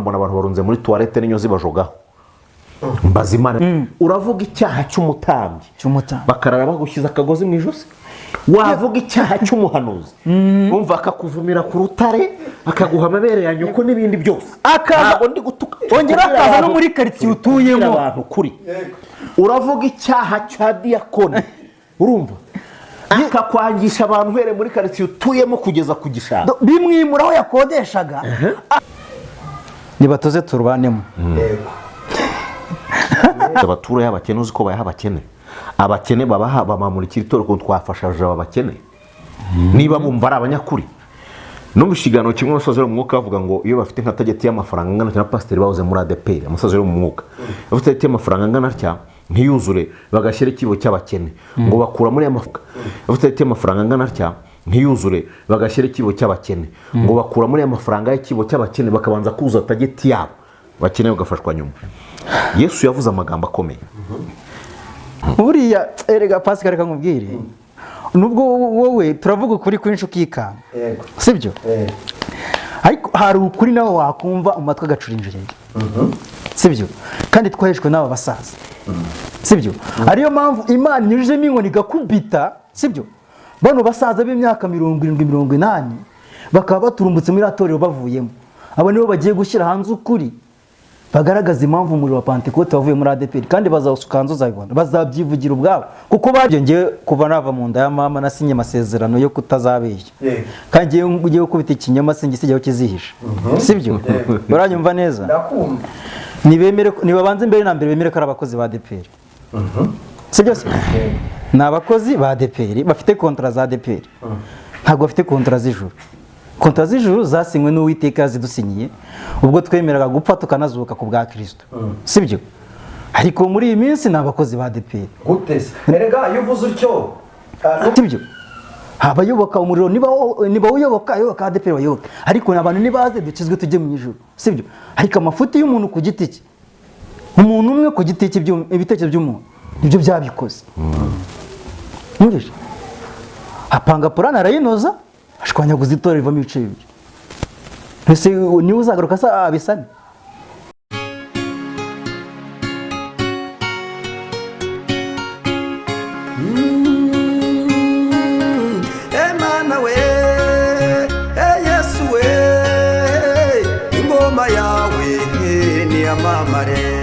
mbona abantu barunze muri toilette n'inyo zibajogaho mbazimana uravuga icyaha cy'umutambyi bakarara bagushyize akagozi mu ijosi wavuga icyaha cy'umuhanuzi umva akakuvumira ku rutare akaguha amabere ya nyoko n'ibindi byose ntabwo ndi gutuka ongera akaza no muri quartier utuyemo abantu kuri uravuga icyaha cya diakoni urumva akakwangisha abantu uhereye muri quartier utuyemo kugeza ku gishanga bimwimura aho yakodeshaga nibatoze turbanemo abatura y'abakene uzi ko bayaha abakene babaha bamamurikira itorero ko twafashaje abakene niba bumva ari abanyakuri no mushigano kimwe n'umusozi wo mu mwuka bavuga ngo iyo bafite nka tageti y'amafaranga ngana na pasiteri bahoze muri ADPR umusozi wo mu mwuka bafite tageti y'amafaranga ngana cya ntiyuzure bagashyira ikibo cy'abakene ngo bakura muri amafuka bafite tageti y'amafaranga ngana cya ntiyuzure bagashyira ikibo cy'abakene ngo bakura muri amafaranga y'ikibo cy'abakene bakabanza kuza tageti yabo bakene bagafashwa nyuma Yesu yavuze amagambo akomeye buriya erega Pascal reka nkubwire nubwo wowe turavuga ukuri kwinshi ukikanga sibyo ariko hari ukuri nawe wakumva umatwe agacurinjireye sibyo kandi twaheshwe n'aba basaza sibyo ariyo mpamvu Imana inyujijemo inkoni igakubita sibyo bano basaza b'imyaka 70-80 bakaba baturumbutse muri atorero bavuyemo abo nibo bagiye gushyira hanze ukuri bagaragaza impamvu umuriro wa Pentecote wavuye muri ADPR kandi bazasukanzo zabibona bazabyivugira ubwabo kuko babyongeye kuva nava mu nda ya mama nasinye amasezerano yo kutazabeshya kandi ngiye gukubita ikinyoma singisijyaho kizihisha sibyo baranyumva neza ndakumva nibabanze mbere na mbere bemere ko ari abakozi ba ADPR sibyo ni abakozi ba ADPR bafite kontra za ADPR ntabwo bafite kontra z'ijuru kontra z'ijuru zasinywe n'Uwiteka zidusinyiye ubwo twemeraga gupfa tukanazuka ku bwa Kristo sibyo ariko muri iyi minsi nabakozi ba ADPR gutese erega yuvuze utyo sibyo abayoboka umuriro niba uyoboka ADPR bayoboka ariko nabantu nibaze dukizwe tujye mu ijuru sibyo ariko amafuti y'umuntu ku giti cye umuntu umwe ku giti cye ibitekerezo by'umuntu ibyo byabikoze mwumvise apanga plan arayinoza ashwanyaguza itorero rivamo ibice bibiri ese niwe uzagaruka sa abisane Emana we Yesu we ingoma yawe ni amamare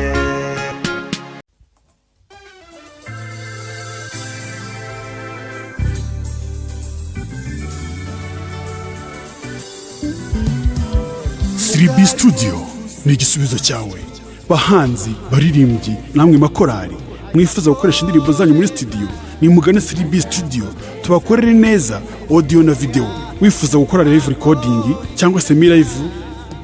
Siribi Studio ni igisubizo cyawe bahanzi baririmbyi namwe makorari mwifuza gukoresha indirimbo zanyu muri studio ni mugane Siribi Studio tubakorere neza audio na video wifuza gukora live recording cyangwa se live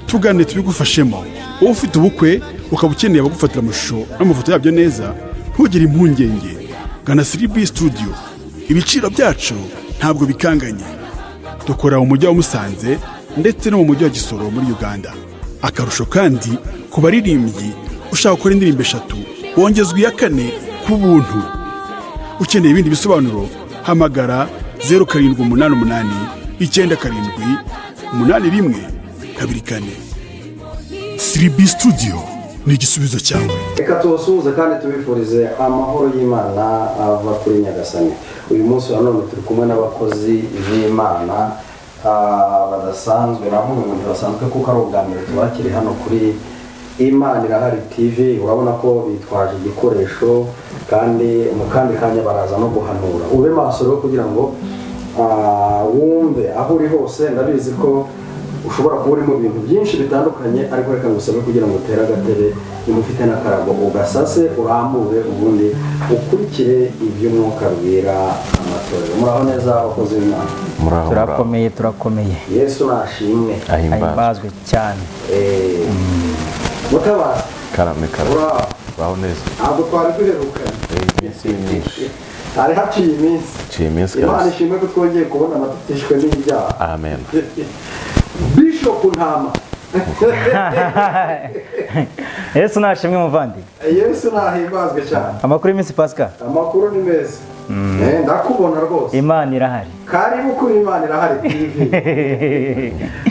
tugane tubigufashemo ufite ubukwe ukabukeneye abagufatira amashusho n'amafoto yabyo neza ntugire impungenge gana Siribi Studio ibiciro byacu ntabwo bikanganye dukora mu mujyi wa Musanze ndetse no mu mujyi wa Gisoro muri Uganda akarusho kandi ku baririmbyi ushaka gukora indirimbo 3 wongezwa iya 4 ku buntu ukeneye ibindi bisobanuro hamagara 0788 97 81 24 Siribi Studio ni igisubizo cyawe. Reka tubasuhuze kandi tubifurize amahoro y'Imana ava kuri Nyagasani. Uyu munsi wa none turi kumwe n'abakozi b'Imana badasanzwe naho umuntu basanzwe kuko ari ubwa mbere tubakiri hano kuri Imana Irahari TV. Urabona ko bitwaje igikoresho kandi mu kandi kanya baraza no guhanura. Ube maso rero kugira ngo wumve aho uri hose. Ndabizi ko ushobora kuba uri mu bintu byinshi bitandukanye, ariko reka ngusabe kugira ngo utere agatebe nimufite n'akarago ugasase urambure ubundi ukurikire iby'umwuka rwira amatorero. Muraho neza abakozi b'Imana? Turakomeye. Yesu nashimwe ahimbazwe cyane. Mutabazi karame baho neza ntabwo twari duherukanye iminsi myinshi, hari haciye iminsi. Imana ishimwe ko twongeye kubona amatutishwe n'ibyaha. Amen. Bishop Ntama Yesu nashimwe muvandi. Yesu nahimbazwe cyane. Amakuru y'iminsi Pascal? Amakuru ni meza. ndakubona rwose. Imana irahari. Karibu kuri Imana irahari TV.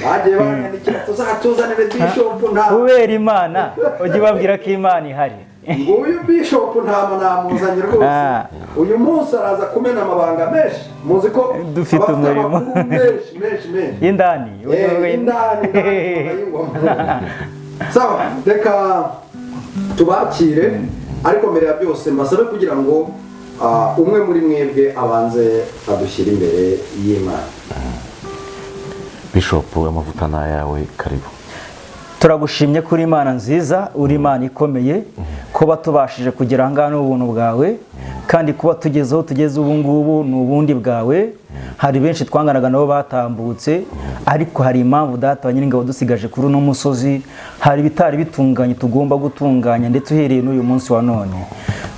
Bagiye banyandikira tuzatuzanire Bishop nta. Kubera Imana ujye babwira ko Imana ihari. Nguyu Bishop ntama namuzanye rwose. Uyu munsi araza kumena amabanga menshi. Muzi ko dufite umurimo menshi. Indani. Indani. Sawa, reka tubakire ariko mbere ya byose mbasabe kugira ngo umwe muri mwebwe abanze adushyira imbere y'Imana. Bishop, amavuta na yawe, karibu. Turagushimye kuri Imana nziza, uri Imana ikomeye, kuba tubashije kugera aha ngaha n'ubuntu bwawe, kandi kuba tugezeho tugeze ubu ngubu ni ubundi bwawe. Hari benshi twanganaga nabo batambutse, ariko hari impamvu data wa nyiringabo dusigaje kuri uno musozi, hari ibitari bitunganye tugomba gutunganya, ndetse uhereye n'uyu munsi wa none.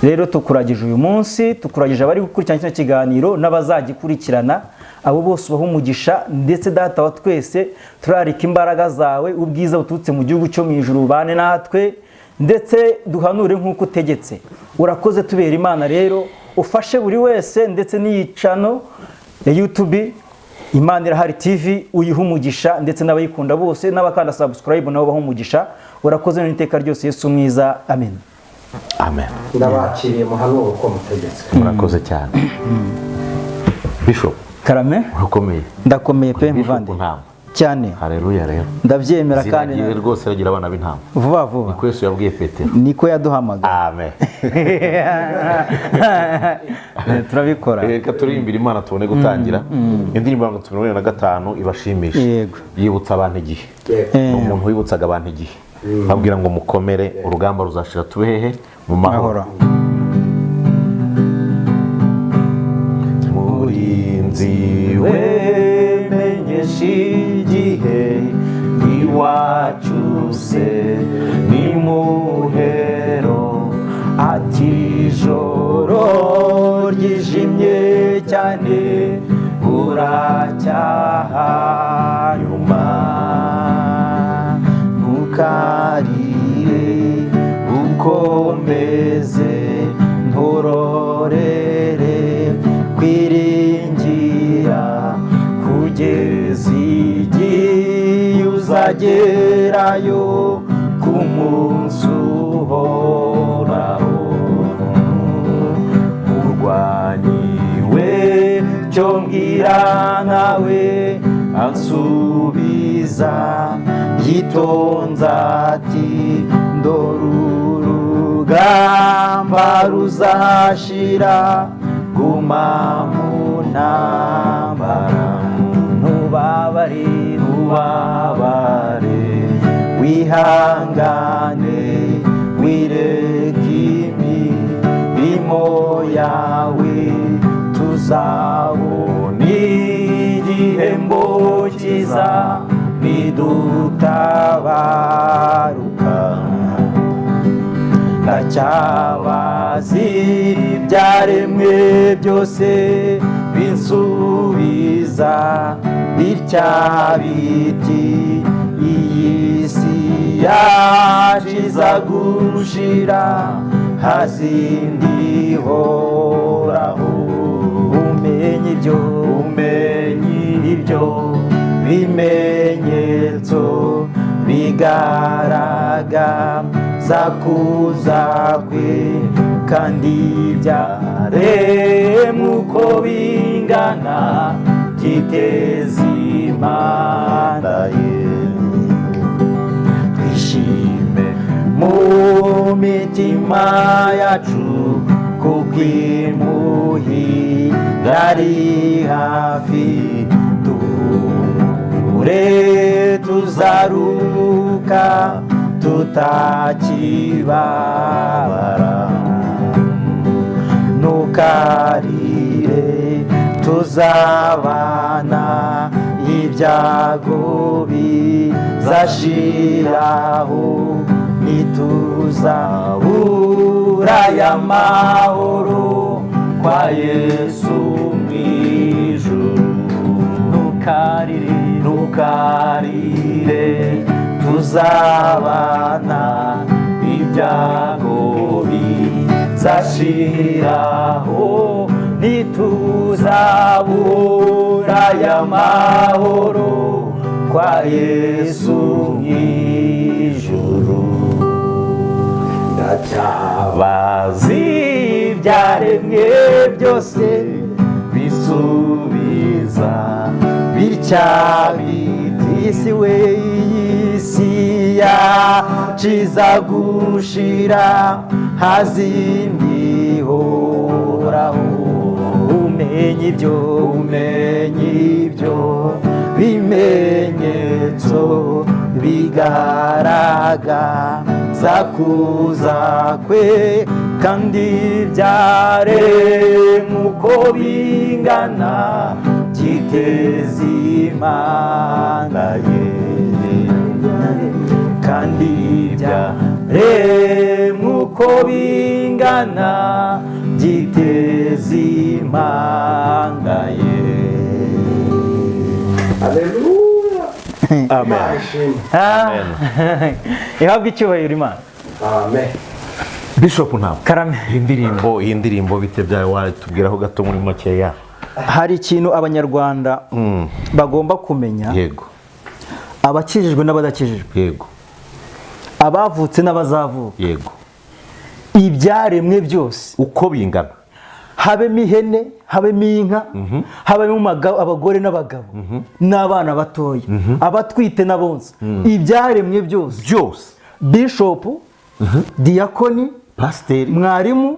Rero tukuragije uyu munsi, tukuragije abari gukurikirana kino kiganiro n'abazagikurikirana, abo bose ubaha umugisha, ndetse data wa twese turarika imbaraga zawe, ubwiza buturutse mu gihugu cyo mu ijuru bubane natwe, ndetse duhanure nk'uko utegetse. Urakoze tubera Imana rero, ufashe buri wese, ndetse n'iyicano ya YouTube Imana irahari TV uyiha umugisha, ndetse n'abayikunda bose n'abakanda subscribe nabo baha umugisha. Urakoze n'iteka ryose Yesu mwiza, amen. Amen. Ndabakiriye muhanuro uko mutegetse. Murakoze cyane. Bishop, Karame, urakomeye. Ndakomeye pe muvandi cyane. Haleluya rero. Ndabyemera kandi ziragiye rwose ragira abana b'intama. Vuba vuba. Niko Yesu yabwiye Petero. Niko yaduhamaga. Amen. Turabikora. Reka turirimbira Imana tubone gutangira. Indirimbo ya 2025 ibashimisha. Yego. Yibutsa abantu igihe. Umuntu wibutsaga abantu igihe. Babwira ngo mukomere, urugamba ruzashira tube hehe mu mahoro. Murinzi wemenyesha igihe iwacu se ni muhero, ati ijoro ryijimye cyane buracyaha nyuma, ntukarire ukomeze nturorere kwiringira kugeza igihe uzagerayo ku munsi uhoraho. Urwanyiwe cyo mbwira nkawe ansubiza yitonze ati ndora urugamba ruzashira, guma mu ntambara, ntubabare wihangane wireke imirimo yawe, tuzabona igihembo cyiza nidutabaruka. Ndacyabazi ibyaremwe byose binsubiza bitya biti, iyi si yacu iza gushira hazindi ihoraho. Umenye ibyo bimenyetso bigaragaza kuza kwe, kandi byaremwe uko bingana byiteza Imana ye. Twishime mu mitima yacu kuko imuhira ari hafi, tuzaruka tutakibabara. Ntukarire tuzabana ibyago bizashiraho, ntituzabura y'amahoro kwa Yesu mw'ijuru. Ntukarire tuzabana ibyago bizashiraho, kuzabura y'amahoro kwa Yesu mw'ijuru. Ndacyabazi ibyaremwe byose bisubiza bitya biti isi we iy'isi yaciza gushira hazindi horaho. Umenye ibyo bimenyetso bigaragaza kuza kwe, kandi byaremwe uko bingana byiteza imana ye, kandi byaremwe uko bingana byiteza imana ye. Haleluya. Amen. Ihabwe icyubahiro Imana. Amen. Bishop ntabwo Karame. iyi ndirimbo bite byawe watubwiraho gato muri makeya? Hari ikintu abanyarwanda bagomba kumenya, Yego. abakijijwe n'abadakijijwe, Yego. abavutse n'abazavuka, Yego. ibyaremwe byose Uko bingana, habemo ihene, habemo inka, habemo abagore n'abagabo, n'abana batoya, abatwite n'abonsa, ibyaremwe byose, bishopu, diyakoni, pasiteri, mwarimu,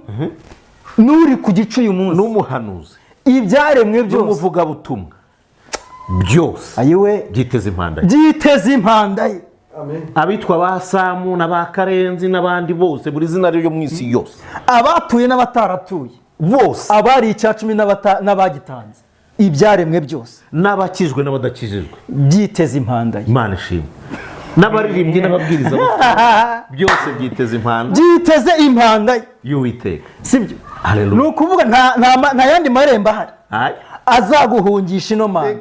n'uri ku gice uyu munsi, n'umuhanuzi, ibyaremwe byose, n'umuvugabutumwa, byose ayiwe byiteze impanda. byiteze impanda ye. Abitwa ba Samu na ba Karenzi n'abandi bose buri zina ryo mu isi yose, abatuye n'abataratuye bose, abari icyacumi n'abagitanze, ibyaremwe byose, n'abakijwe n'abadakijijwe, byiteze impanda ye. Imana ishimwe. N'abaririmbyi n'ababwiriza byose byiteze impanda byiteze impanda ye y'Uwiteka. sibyo? Haleluya. Ni ukuvuga nta yandi marembo ahari azaguhungisha ino mana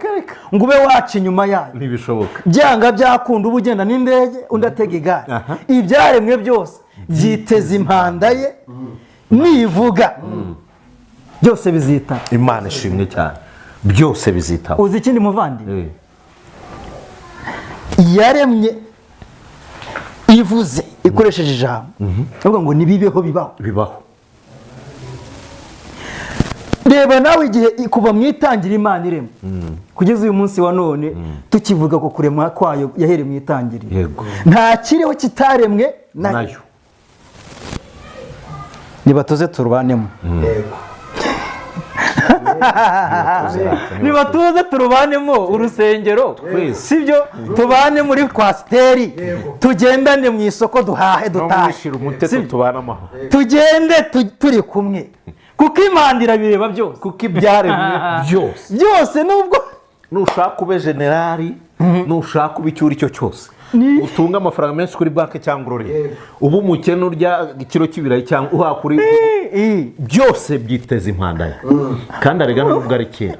ngo ube waca inyuma yayo. Ntibishoboka. Byanga byakunda uba ugenda n'indege undi atega igare. Ibyaremwe byose byiteze impanda ye, nivuga byose bizitaba. Imana ishimwe cyane, byose bizitaba. Uzi ikindi muvandimwe, yaremye ivuze ikoresheje ijambo, avuga ngo nibibeho bibaho. Reba nawe igihe kuva mu itangira Imana irema kugeza uyu munsi wa none, tukivuga ko kurema kwayo yahereye mu itangiriro. Yego. Nta kiriho kitaremwe nayo. Nibatuze turubanemo. Yego. Nibatuze turubanemo urusengero, sibyo? Tubane muri kwasiteri, tugendane mu isoko, duhahe dutahe, tugende turi kumwe, kuko Imana irabireba byose, kuko ibyaremwe byose. Nubwo nushaka ube generali, nushaka ube icyo uri cyo cyose, utunga amafaranga menshi kuri banki cyangwa urore, ubu umukene urya ikiro cy'ibirayi cyangwa uhakuri, byose byiteze impanda ye. Kandi arega nubwo ari kera,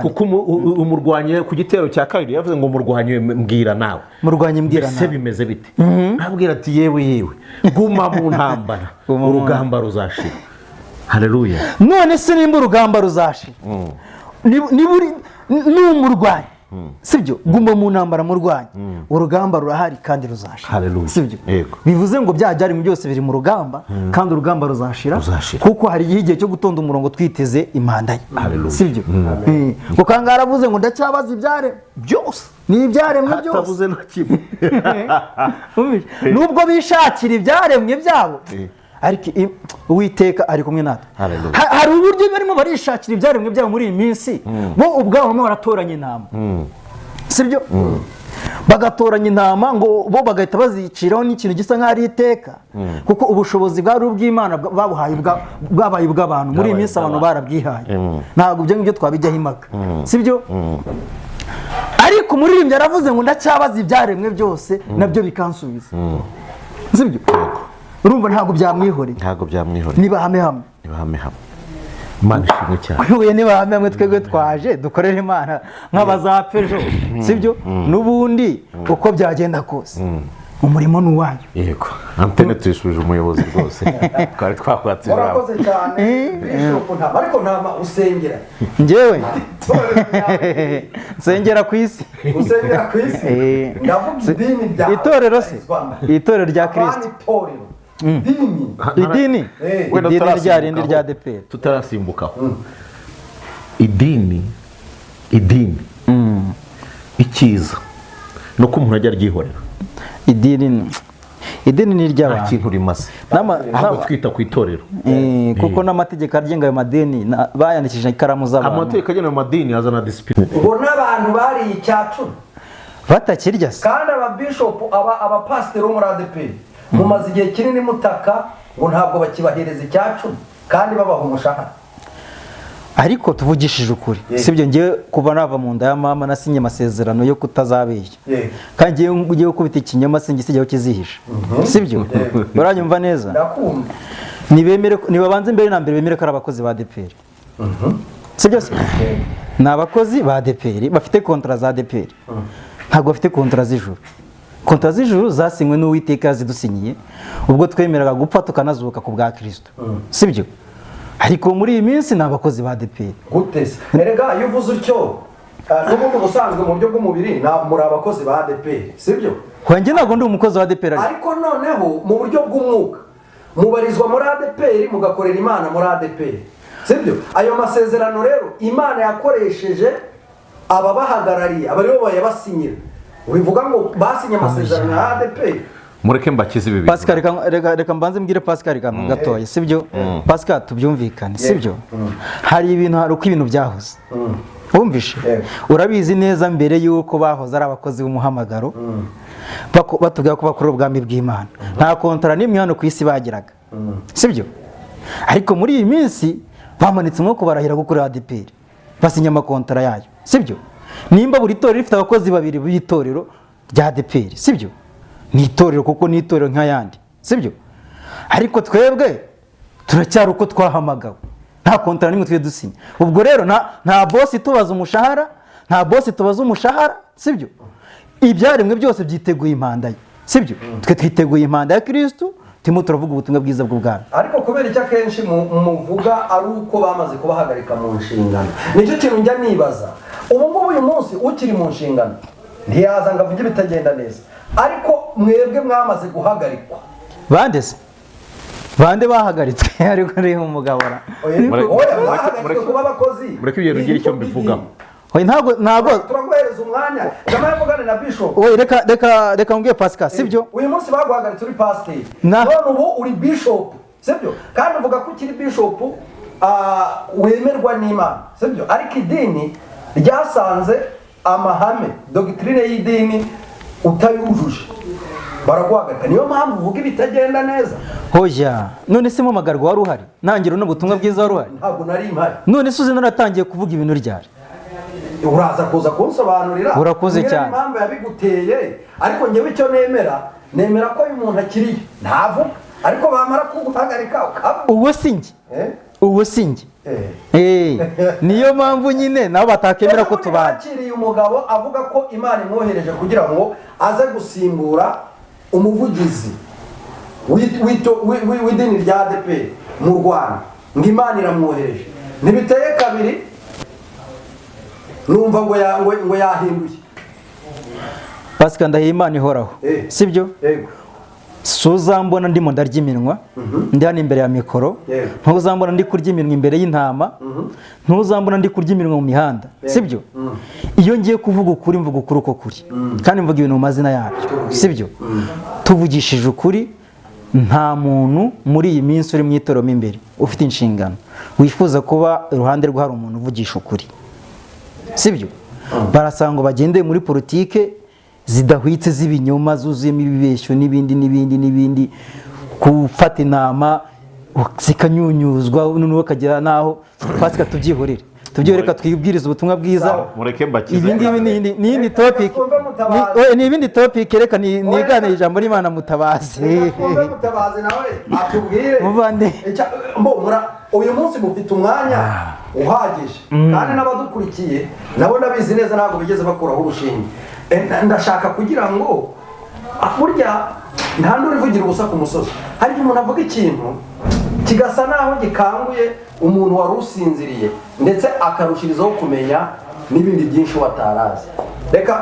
kuko umurwanye ku gitero cya kabiri yavuze ngo murwanye mbwira nawe, ese bimeze bite? Abwira ati yewe guma mu ntambara, urugamba ruzashira. Haleluya. None se nimba urugamba ruzashira, n'umurwanyi, sibyo? Guma mu ntambara murwanyi, urugamba rurahari kandi ruzashira, sibyo? Bivuze ngo byajyari mu byose biri mu rugamba, kandi urugamba ruzashira, kuko hari igihe cyo gutonda umurongo twiteze impanda ye, sibyo? Kuko aha ngaha aravuze ngo ndacyabaza ibyaremwe byose, ni ibyaremwe byose, atavuze na kimwe. nubwo bishakira ibyaremwe byabo, ariko Uwiteka ari kumwe natwe. Hari uburyo barimo barishakira ibyaremwe byabo muri iyi minsi, bo ubwabo barimo baratoranya intama, sibyo? Bagatoranya intama ngo bo bagahita baziciraho n'ikintu gisa nk'aho ari iteka, kuko ubushobozi bwari ubw'Imana bwabaye ubw'abantu. Muri iyi minsi abantu barabwihaye, ntabwo ibyo ngibyo twabijyaho impaka, sibyo? Ariko umuririmbyi aravuze ngo ndacyabaza ibyaremwe byose, nabyo bikansubiza, sibyo? Urumva ntabwo byamwihoreye, nibahame hamwe. Imana ishimwe cyane. Nibahame hamwe, twebwe twaje dukorera Imana nk'abazapfa ejo, sibyo? N'ubundi uko byagenda kose umurimo ni uwanyu. yego antene tuyisubije umuyobozi rwose twari twakwatse ijambo urakoze cyane Bishop Ntama ariko Ntama usengera njyewe nsengera ku isi. usengera ku isi ndavuga idini rya itorero se itorero rya Kristo idini idini rya rindi rya ADEPR tutarasimbukaho idini icyiza no ko umuntu ajya aryihorera. idini ni nta iry'abantu kintu rimaze ahubwo twita ku itorero kuko n'amategeko agenga ayo madini bayandikishije ikaramu z'abantu. amategeko agenga ayo madini azana disipline. ubwo n'abantu bariye icyacumi batakirya se kandi ababishopu abapasiteri bo muri ADEPR mumaze igihe kinini mutaka ngo ntabwo bakibahereza icyacumi kandi babaha umushahara. ariko tuvugishije ukuri sibyo ngiye kuva nava mu nda ya mama nasinye amasezerano yo kutazabeshya kandi ngiye gukubita ikinyoma singisijyaho kizihisha sibyo uranyumva neza ndakumva nibabanze mbere na mbere bemere ko ari abakozi ba ADEPR sibyo se ni abakozi ba ADEPR bafite kontra za ADEPR ntabwo bafite kontra z'ijuru. kontra z'ijuru zasinywe n'Uwiteka yazidusinyiye ubwo twemeraga gupfa tukanazuka ku bwa Kristo sibyo. ariko muri iyi minsi ni abakozi ba ADEPR. gutese erega iyo uvuze utyo n'ubundi ubusanzwe mu buryo bw'umubiri muri abakozi ba ADEPR sibyo. wanjye ntabwo ndi umukozi wa ADEPR ariko noneho mu buryo bw'umwuka mubarizwa muri ADEPR mugakorera Imana muri ADEPR sibyo. ayo masezerano rero Imana yakoresheje ababahagarariye abaribo bayabasinyira bivuga ngo basinye amasezerano ya ADEPR. mureke mbakize ibi Pascal reka mbanze mbwire Pascal kantu gatoya sibyo. Pascal tubyumvikane sibyo. hari uko ibintu byahoze wumvishe urabizi neza mbere yuko bahoze ari abakozi b'umuhamagaro batubwira ko bakora ubwami bw'Imana nta kontara n'imwe hano ku isi bagiraga sibyo. ariko muri iyi minsi bamanitse umwuka barahira gukorera ADEPR basinya amakontara yayo sibyo. nimba buri torero rifite abakozi babiri b'itorero rya ADEPR sibyo ni itorero kuko ni itorero nk'ayandi sibyo. ariko twebwe turacyari uko twahamagawe nta kontara n'imwe twe dusinya. ubwo rero nta bosi tubaza umushahara sibyo. ibyaremwe byose byiteguye impanda ye sibyo. twe twiteguye impanda ya Kristo turimo turavuga ubutumwa bwiza bw'ubwami. ariko kubera icyo akenshi muvuga ari uko bamaze kubahagarika mu nshingano nicyo kintu njya nibaza. ubu ngubu uyu munsi ukiri mu nshingano ntiyaza ngo avuge ibitagenda neza ariko mwebwe mwamaze guhagarikwa. bande se bande bahagaritswe ariko rero umugabo ra bahagaritswe kuba abakozi mureke ibyo rugira icyo mbivugaho. ntago turaguhereza umwanya kama yavugane na Bishop. reka mbwiye Pascal sibyo. uyu munsi baguhagaritse uri pasiteri none ubu uri Bishop sibyo kandi uvuga ko ukiri Bishop wemerwa n'Imana sibyo. ariko idini ryasanze amahame doctrine y'idini utayujuje baraguhagarika niyo mpamvu uvuga ibitagenda neza. hoya none se mumagarwa wari uhari nangiro n'ubutumwa bwiza wari uhari. ntabwo nari impari. none se uzi naratangiye kuvuga ibintu ryari uraza kuza kunsobanurira urakoze cyane impamvu yabiguteye. ariko njyewe icyo nemera ko uyu muntu akiriye ntavuga ariko bamara kuguhagarika uwo sinjye niyo mpamvu nyine nabo batakemera ko tubana. yakiriye umugabo avuga ko Imana imwohereje kugira ngo aze gusimbura umuvugizi w'idini rya ADEPR mu Rwanda ngo Imana iramwohereje ntibiteye kabiri numva ngo yahinduye. Pascal ndahiye Imana ihoraho sibyo. suzambona ndimo ndarya iminwa ndi hano imbere ya mikoro ntuzambona ndi kurya iminwa imbere y'intama ntuzambona ndi kurya iminwa mu mihanda sibyo. iyo ngiye kuvuga ukuri mvuga ukuri uko kuri kandi mvuga ibintu mu mazina yabyo sibyo. tuvugishije ukuri nta muntu muri iyi minsi uri mu itorero imbere ufite inshingano wifuza kuba iruhande rwe hari umuntu uvugisha ukuri sibyo. barasanga ngo bagendeye muri politike zidahwitse z'ibinyoma zuzuyemo ibibeshyo n'ibindi gufata inama zikanyunyuzwa noneho ukagera naho Pascal tubyihorere reka twibwiriza ubutumwa bwiza. ibi ngibi ni indi topic ni ibindi topic reka niganire ijambo ry'Imana mutabazi nawe atubwire muvande uyu munsi mufite umwanya uhagije kandi n'abadukurikiye nabo ndabizi neza ntabwo bigeze bakuraho urushinge. ndashaka kugira ngo burya nta n'uri uvugira ubusa ku musozi. Hari igihe umuntu avuga ikintu kigasa naho gikanguye umuntu wari usinziriye ndetse akarushirizaho kumenya n'ibindi byinshi watarazi.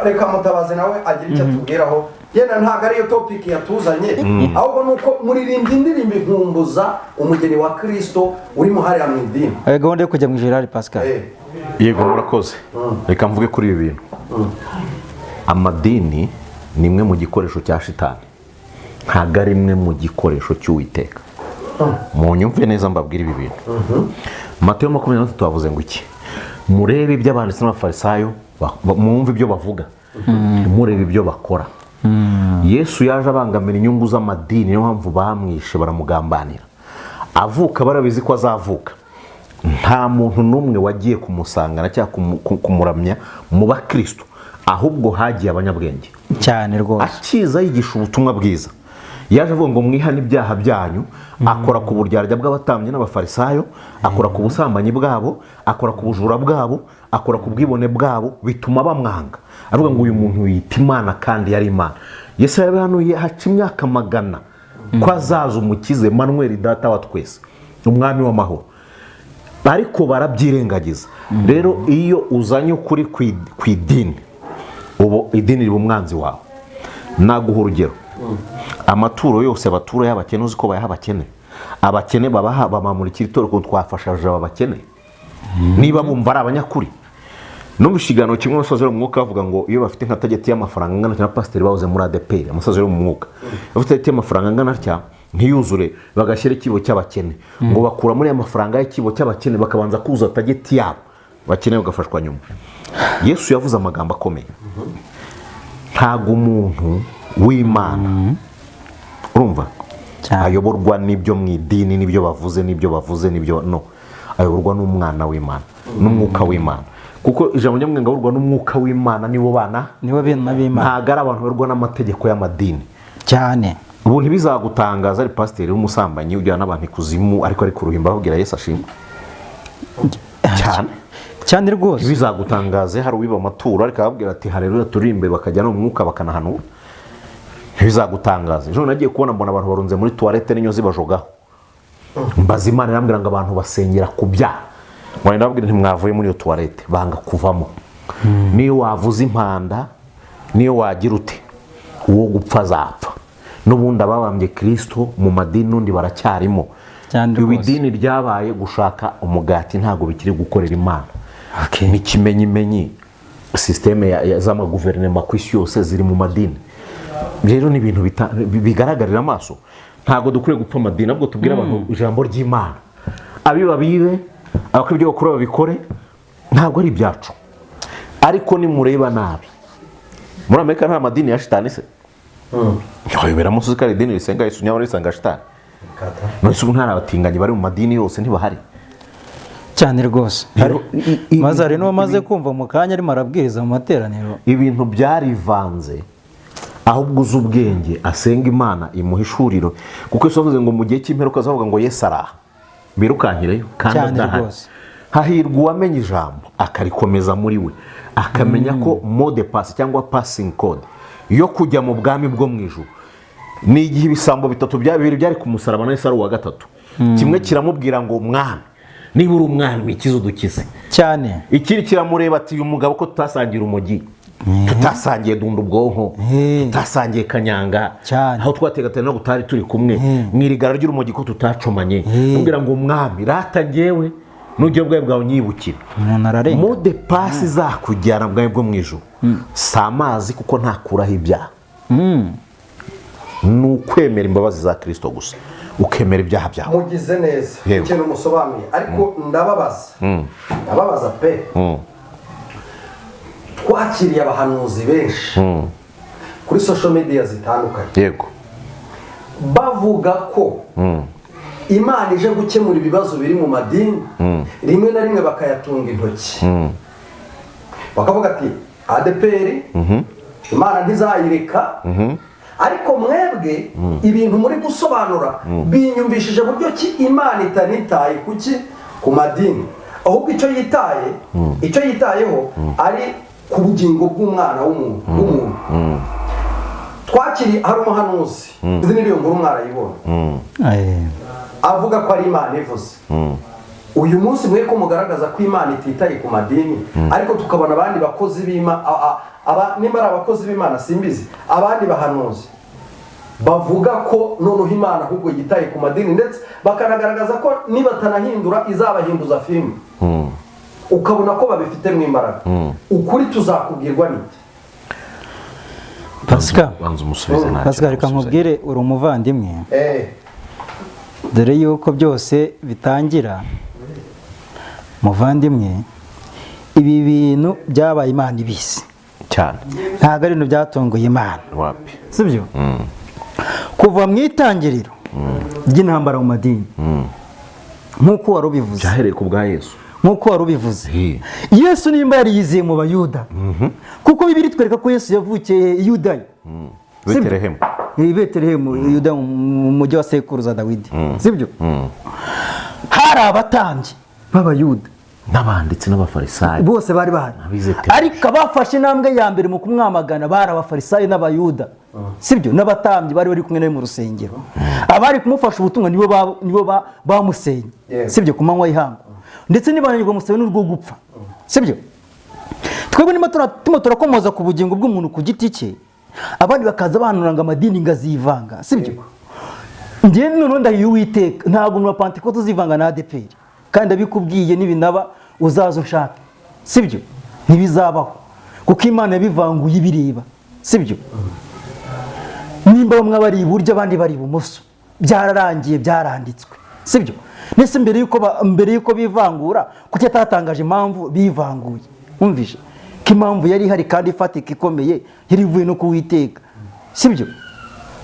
Reka Mutabazi nawe agira icyo atubwiraho. Yenda ntabwo ariyo topic yatuzanye, ahubwo nuko muririmba indirimbo inkumbuza umugeni wa Kristo urimo hariya mu idini. Gahunda yo kujya mu Gerard Pascal. Yego murakoze. Reka mvuge kuri ibi bintu. Amadini ni imwe mu gikoresho cya shitani, ntabwo ari imwe mu gikoresho cy'Uwiteka. Mu nyumve neza mbabwira ibi bintu. Mateyo 23 tuvuze ngo iki? Murebe iby'abanditsi n'abafarisayo, mwumve ibyo bavuga, murebe ibyo bakora. Yesu yaje abangamira inyungu z'amadini, niyo mpamvu bamwishe baramugambanira. Avuka barabizi ko azavuka. Nta muntu n'umwe wagiye kumusangana cyangwa kumuramya mu bakristo, ahubwo hagiye abanyabwenge cyane rwose. Akiza yigisha ubutumwa bwiza. Yaje avuga ngo mwihane ibyaha byanyu, akora ku buryarya bw'abatambyi n'abafarisayo, akora ku busambanyi bwabo, akora ku bujura bwabo, akora ku bwibone bwabo, bituma bamwanga. Avuga ngo uyu muntu yita Imana kandi yari Imana. Yesu yabahanuye haca imyaka 100 ko azaza umukize, Manuel data wa twese, umwami w'amahoro. Ariko barabyirengagiza. Rero iyo uzanye ukuri ku idini, ubu idini riba umwanzi wawe. Naguha urugero. Amaturo yose abatura y'abakene uzi ko bayaha abakene. Abakene babaha bamamurikira itorero twafashaje abakene. Niba bumva ari abanyakuri. N'umushigano kimwe n'umusozi w'umwuka bavuga ngo iyo bafite nka tageti y'amafaranga angana na pasiteri bahoze muri ADPR, umusozi w'umwuka. Bafite tageti y'amafaranga angana cya ntiyuzure bagashyira ikibo cy'abakene. Ngo bakura muri amafaranga y'ikibo cy'abakene bakabanza kuza tageti yabo. Bakene bagafashwa nyuma. Yesu yavuze amagambo akomeye. Ntago umuntu w'Imana urumva ayoborwa n'ibyo mu idini n'ibyo bavuze n'ibyo no, ayoborwa n'umwana w'Imana n'umwuka w'Imana. Kuko ijambo ry'umwenge ayoborwa n'umwuka w'Imana nibo bana b'Imana, ntago ari abantu bayoborwa n'amategeko y'amadini cyane. Ubu ntibizagutangaza ari pasiteri w'umusambanyi ujyana n'abantu ikuzimu ariko ari kuruhimba babwira Yesu ashimwe cyane rwose. Bizagutangaze hari uwiba amaturo ariko ababwira ati haleluya turimbe, bakajya no mu mwuka bakanahanura. Bizagutangaza. Ejo nagiye kubona mbona abantu barunze muri toilette n'inyo zibajogaho. Mbaza Imana irambwira ngo abantu basengera ku byaha. Ngo ndababwira nti mwavuye muri iyo toilette banga kuvamo. Niyo wavuza impanda, niyo wagira ute, uwo gupfa zapfa. N'ubundi ababambye Kristo mu madini n'undi baracyarimo. Ibidini ryabaye gushaka umugati, ntago bikiri gukorera Imana. Ni kimenyimenyi systeme z'amaguverinoma ku isi yose ziri mu madini. Rero ni ibintu bigaragarira amaso. Ntago dukwiye gupfa amadini, ahubwo tubwira abantu ijambo ry'Imana. Abiba bibe, abakora ibyo bakora babikore, ntago ari ibyacu. Ariko ni mureba nabi. Muri Amerika nta madini ya shitani se. Yobera musuzi kare idini risenga Yesu nyabari risanga shitani. Nose ubu ntara abatinganyi bari mu madini yose ntibahari. Cyane rwose. Maze rero bamaze kumva mu kanya ari marabwiriza mu materaniro. Ibintu byarivanze. Ahubwo uzi ubwenge asenga Imana imuhishuriro, kuko Yesu avuze ngo mu gihe cy'imperuka azavuga ngo Yesu araha birukankireyo kandi adahari. Hahirwa uwamenye ijambo akarikomeza muri we, akamenya ko mode pass cyangwa passing code yo kujya mu bwami bwo mu ijuru. Ni igihe ibisambo bitatu bibiri byari ku musaraba na Yesu ari uwa gatatu. Kimwe kiramubwira ngo mwami niba uri umwami ikizo dukize cyane. Ikiri kiramureba ati uyu mugabo ko tutasangira umugi, tutasangiye dunda ubwonko, tutasangiye kanyanga, aho twategatana no gutari turi kumwe mwirigara ry'urumogi ko tutacomanye. Ubwira ngo umwami rata ngewe n'ugiye bwawe nyibukira. Mode pass zakujyana bwawe bwo mu ijuru. Samazi kuko ntakuraho ibyaha. Nukwemera imbabazi za Kristo gusa, ukemera ibyaha byawe. Mugize neza ikintu musobanuye, ariko ndababaza pe. Twakiriye abahanuzi benshi kuri social media zitandukanye, yego, bavuga ko Imana ije gukemura ibibazo biri mu madini, rimwe na rimwe bakayatunga intoki. Bakavuga ati ADPR Imana ntizayireka, ariko mwebwe ibintu muri gusobanura binyumvishije buryo ki Imana itanitaye kuki ku madini, ahubwo icyo yitayeho ari ku bugingo bw'umwana w'umuntu. twakiri hari umuhanuzi izi n'iyo nkuru mwarayibona avuga ko ari Imana ivuze uyu munsi mwe ko mugaragaza ko Imana ititaye ku madini ariko tukabona abandi bakozi b'Imana nimba ari abakozi b'Imana simbizi abandi bahanuzi bavuga ko noneho Imana ahubwo yitaye ku madini ndetse bakanagaragaza ko nibatanahindura izabahinduza filime ukabona ko babifitemo imbaraga ukuri tuzakubwirwa n'iki Pascal reka nkubwire uri umuvandimwe dore yuko byose bitangira muvandimwe ibi bintu byabaye Imana ibisi cyane ntabwo ari ibintu byatunguye Imana sibyo kuva mu itangiriro ry'intambara mu madini nk'uko wari ubivuze byahereye ku bwa Yesu nk'uko wari ubivuze Yesu nimba yari yiziye mu bayuda kuko bibiri twereka ko Yesu yavukiye i Yudaya Betelehemu Yuda mu mujyi wa sekuruza Dawidi sibyo hari abatambyi b'abayuda n'abanditsi n'abafarisayo bose bari bahari ariko abafashe intambwe ya mbere mu kumwamagana bari abafarisayo n'abayuda sibyo n'abatambyi bari kumwe nawe mu rusengero abari kumufasha ubutumwa nibo bamusenye sibyo ku manywa y'ihangu ndetse nibananirwa musabe n'urwo gupfa sibyo twebwe nima turakomoza ku bugingo bw'umuntu ku giti cye abandi bakaza banuranga amadini ngazivanga sibyo ndiye none ndahiye Uwiteka ntabwo mu Pentecote uzivanga na ADPR kandi abikubwiye nibinaba uzazo nshaka sibyo ntibizabaho kuko Imana yabivanguye ibireba sibyo nimba bamwe bari iburyo abandi bari ibumoso byararangiye byaranditswe sibyo nese mbere yuko bivangura kuki atatangaje impamvu bivanguye umvishe ko impamvu yari hari kandi ifatika ikomeye yari ivuye no kuwiteka sibyo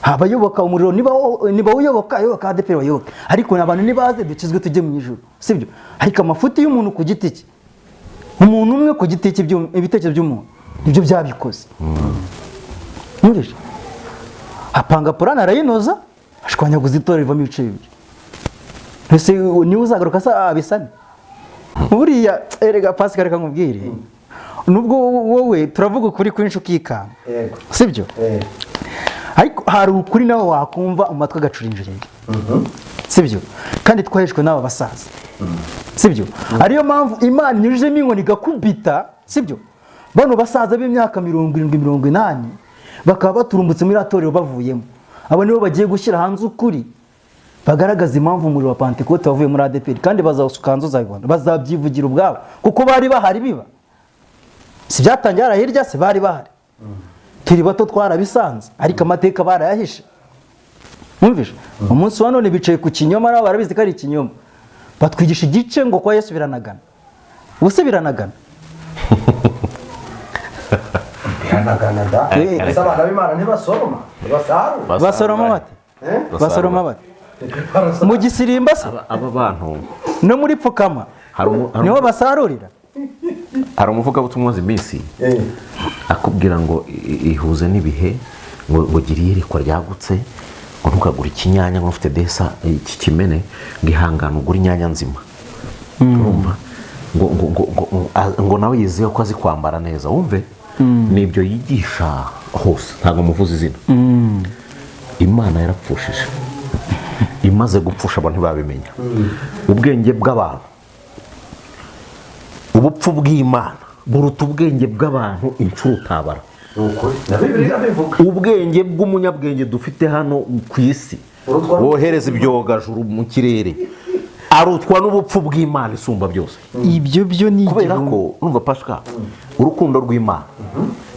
abayoboka umuriro niba uyoboka ADPR bayoboka ariko n'abantu nibaze dukizwe tujye mu ijuru sibyo ariko amafuti y'umuntu ku giti cye umuntu umwe ku giti cye ibitekerezo by'umuntu nibyo byabikoze umvishe apanga purana arayinoza ashwanyaguza itorero rivamo ibice bibiri ese niwe uzagaruka sa abisane buriya erega Pascal reka nkubwire nubwo wowe turavuga ukuri kwinshi ukikanga sibyo ariko hari ukuri nawe wakumva umatwe agacurinjireye sibyo kandi twahejwe n'aba basaza sibyo ariyo mpamvu Imana inyujijemo inkoni igakubita sibyo bano basaza b'imyaka 70-80 bakaba baturumbutse muri atorero bavuyemo abo nibo bagiye gushyira hanze ukuri bagaragaza impamvu umuriro wa Pentecote wavuye muri ADPR kandi bazawusukanza uzabibona bazabyivugira ubwabo kuko bari bahari biba si byatangiye hirya se bari bahari turi bato twarabisanze ariko amateka barayahishe mwumvishe umunsi wa none bicaye ku kinyoma nabo barabizi ko ari ikinyoma batwigisha igice ngo kwa Yesu biranagana ubuse biranagana biranagana da ese abana b'Imana ntibasoroma basoroma bate mu gisirimba se aba bantu no muri pfukama niho basarurira hari umuvugabutumwa iminsi akubwira ngo ihuze n'ibihe ngo gira iyerekwa ryagutse ngo ntukagure ikinyanya ngo ufite desa iki kimene ngo ihangane ugure inyanya nzima urumva ngo nawe yizeye ko azi kwambara neza wumve nibyo yigisha hose ntabwo muvuze izina Imana yarapfushije imaze gupfusha abantu ntibabimenya ubwenge bw'abantu ubupfu bw'Imana buruta ubwenge bw'abantu inshuro utabara ubwenge bw'umunyabwenge dufite hano ku isi wohereza ibyogajuru mu kirere arutwa n'ubupfu bw'Imana isumba byose ibyo byo ni kubera ko urumva Pascal urukundo rw'Imana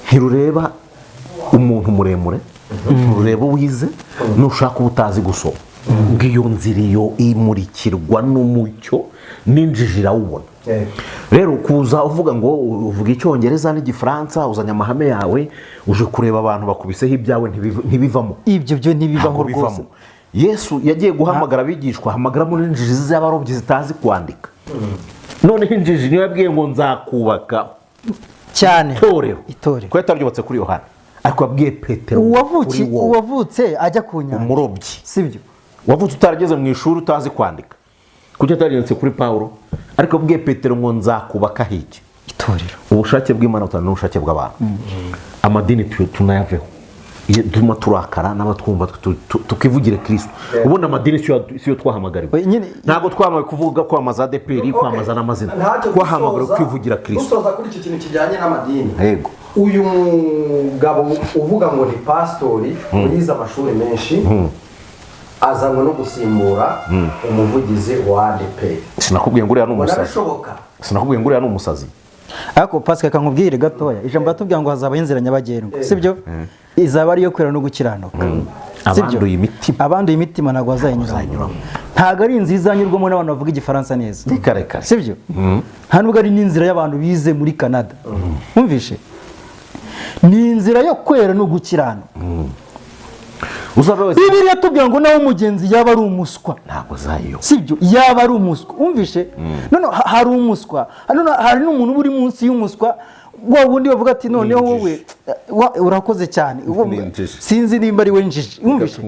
ntirureba umuntu muremure ntirureba uwize nushaka ubutazi gusoma ngiyo nzira iyo imurikirwa n'umucyo n'injiji irawubona rero kuza uvuga ngo uvuga icyongereza n'igifaransa uzanye amahame yawe uje kureba abantu bakubiseho ibyawe ntibivamo ibyo byo ntibibaho rwose Yesu yagiye guhamagara abigishwa hamagaramo n'injiji z'abarobyi zitazi kwandika noneho injiji niyo yabwiye ngo nzakubaka cyane itorero ko yataryubatse kuri Yohana ariko yabwiye Petero uwavutse ajya ku nyanja umurobyi sibyo wavutse utarageze mu ishuri utazi kwandika kuko yataryubatse kuri Pawulo ariko yabwiye Petero ngo nzakubaka hiki itorero ubushake bw'Imana butana n'ubushake bw'abantu amadini tunayaveho duma turakara n'abatwumva tukivugire Kristo. Ubundi amadini siyo twahamagariwe. Ntabwo twamaye kuvuga kwamaza ADPR kwamaza n'amazina. Twahamagariwe kwivugira Kristo. Dusoza kuri iki kintu kijyanye n'amadini. Yego. Uyu mugabo uvuga ngo ni pastori yize amashuri menshi azanywe no gusimbura umuvugizi wa ADPR. Sinakubwiye ngo uriya ni umusazi. Barashoboka. Sinakubwiye ngo uriya ni umusazi. Ariko Pascal kankubwire gatoya ijambo batubwira ngo hazaba inzira nyabagendwa sibyo izaba ari yo kwera no gukiranuka abanduye imitima abanduye imitima ntabwo bazayinyuramo ntabwo ari inzira izanyurwamo n'abantu bavuga igifaransa neza sibyo nta nubwo ari n'inzira y'abantu bize muri Canada mwumvishe ni inzira yo kwera no gukiranuka Bibiliya tubwira ngo nawe umugenzi yaba ari umuswa ntabwo zayo sibyo yaba ari umuswa umvishe none hari umuswa hari n'umuntu uri munsi y'umuswa wa wundi bavuga ati noneho wowe urakoze cyane sinzi nimba ari we njiji umvishe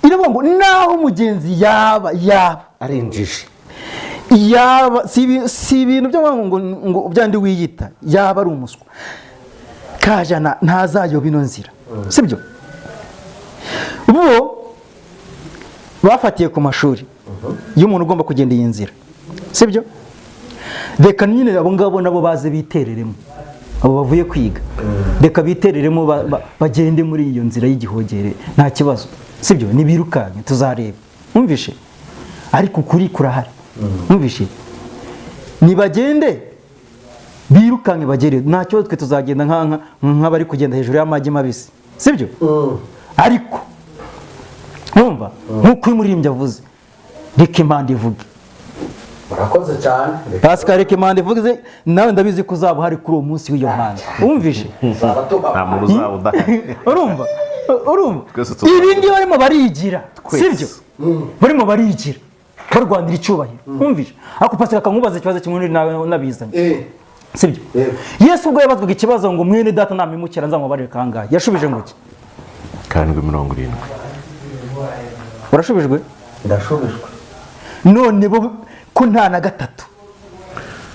iravuga ngo naho umugenzi yaba ari injiji yaba si ibintu byo ngo byandi wiyita yaba ari umuswa kajana ntazayo bino nzira sibyo bo bafatiye ku mashuri y'umuntu ugomba kugenda iyi nzira sibyo reka nyine abo ngabo nabo baze bitereremo abo bavuye kwiga reka bitereremo bagende muri iyo nzira y'igihogere nta kibazo sibyo nibirukanye tuzareba mwumvishe ariko kuri kurahari mwumvishe nibagende birukanye bagere nta kibazo twe tuzagenda nk'abari kugenda hejuru y'amagi mabisi sibyo ariko numva nk'uko umuririmbyi avuze reka impande ivuge murakoze cyane Pascal reka impande ivuge nawe ndabizi ko uzaba hari kuri uwo munsi w'iyo mpande wumvishe nta muntu uzaba udahari urumva ibi ngibi barimo barigira sibyo barimo barigira barwanira icyubahiro wumvishe ariko Pascal akankubaza ikibazo kimwe n'abizanye sibyo Yesu ubwo yabazwaga ikibazo ngo mwene data namimukira nzamubarire kangahe yashubije ngo iki 770 urashubijwe ndashubijwe none bo ko nta na gatatu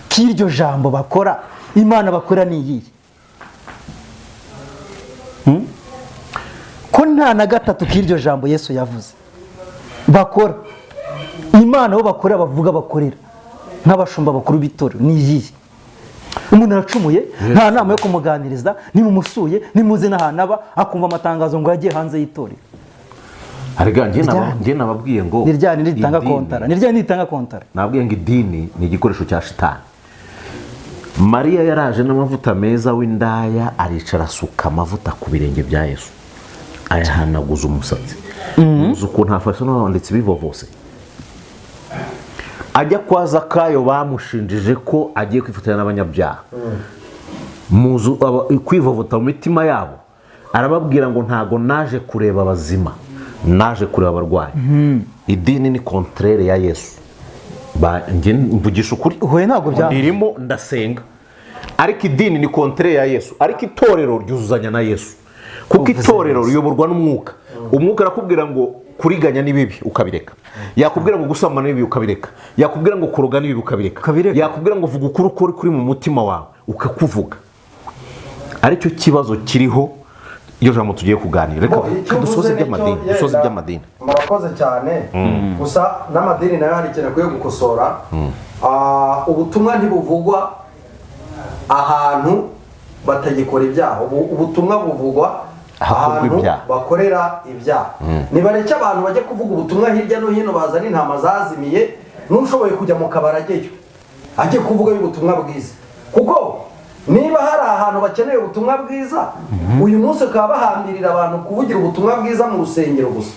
k'iryo jambo bakora Imana bakora ni iyihe ko nta na gatatu k'iryo jambo Yesu yavuze bakora Imana bo bakora bavuga bakorera nk'abashumba bakuru b'itorero ni iyihe umuntu aracumuye nta nama yo kumuganiriza nimumusuye nimuze n'ahantu aba akumva amatangazo ngo yagiye hanze y'itorero arega njye nababwiye ngo niryane nitanga kontara nababwiye ngo idini ni igikoresho cya shitani Mariya yaraje n'amavuta meza w'indaya aricara asuka amavuta ku birenge bya Yesu ayahanaguza umusatsi uzi ukuntu hafashe n'abanditsi bivovose ajya kwa Zakayo bamushinjije ko agiye kwifatanya n'abanyabyaha muzu kwivovota mu mitima yabo arababwira ngo ntago naje kureba abazima naje kureba abarwayi idini ni contraire ya Yesu njye mvugisha ukuri ndirimo ndasenga ariko idini ni contraire ya Yesu ariko itorero ryuzuzanya na Yesu kuko itorero riyoborwa n'umwuka umwuka arakubwira ngo kuriganya ni bibi ukabireka yakubwira ngo gusambana ni bibi ukabireka yakubwira ngo kuroga ni bibi ukabireka yakubwira ngo vuga ukuri kuri mu mutima wawe ukakuvuga aricyo kibazo kiriho iyo jambo tugiye kuganira reka dusoze by'amadini murakoze cyane gusa n'amadini nayo hari ikintu akwiye gukosora ubutumwa ntibuvugwa ahantu batagikora ibyaha ubutumwa buvugwa ahantu bakorera ibyaha nibareke abantu bajye kuvuga ubutumwa hirya no hino bazana intama zazimiye n'ushoboye kujya mu kabari ajyeyo ajye kuvuga y'ubutumwa bwiza kuko niba hari ahantu bakeneye ubutumwa bwiza uyu munsi ukaba bahambirira abantu kuvugira ubutumwa bwiza mu rusengero gusa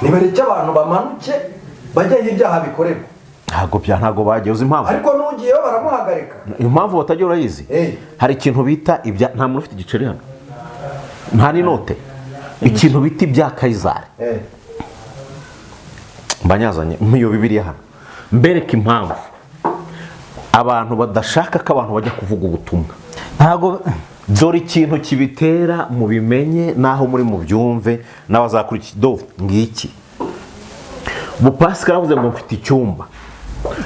nibareke abantu bamanuke bajyaho ibyaha bikorerwa ntabwo bagiye uzi impamvu ariko n'ugiyeyo baramuhagarika impamvu batajya urayizi hari ikintu bita nta muntu ufite igiceri hano nta n'inote ikintu bita ibya Kayizari mbanyazanye nk'iyo Bibiliya hano mbereka impamvu abantu badashaka ko abantu bajya kuvuga ubutumwa ntago dore ikintu kibitera mu bimenye naho muri mu byumve n'abazakurikira do ngiki Pascal avuze ngo mfite icyumba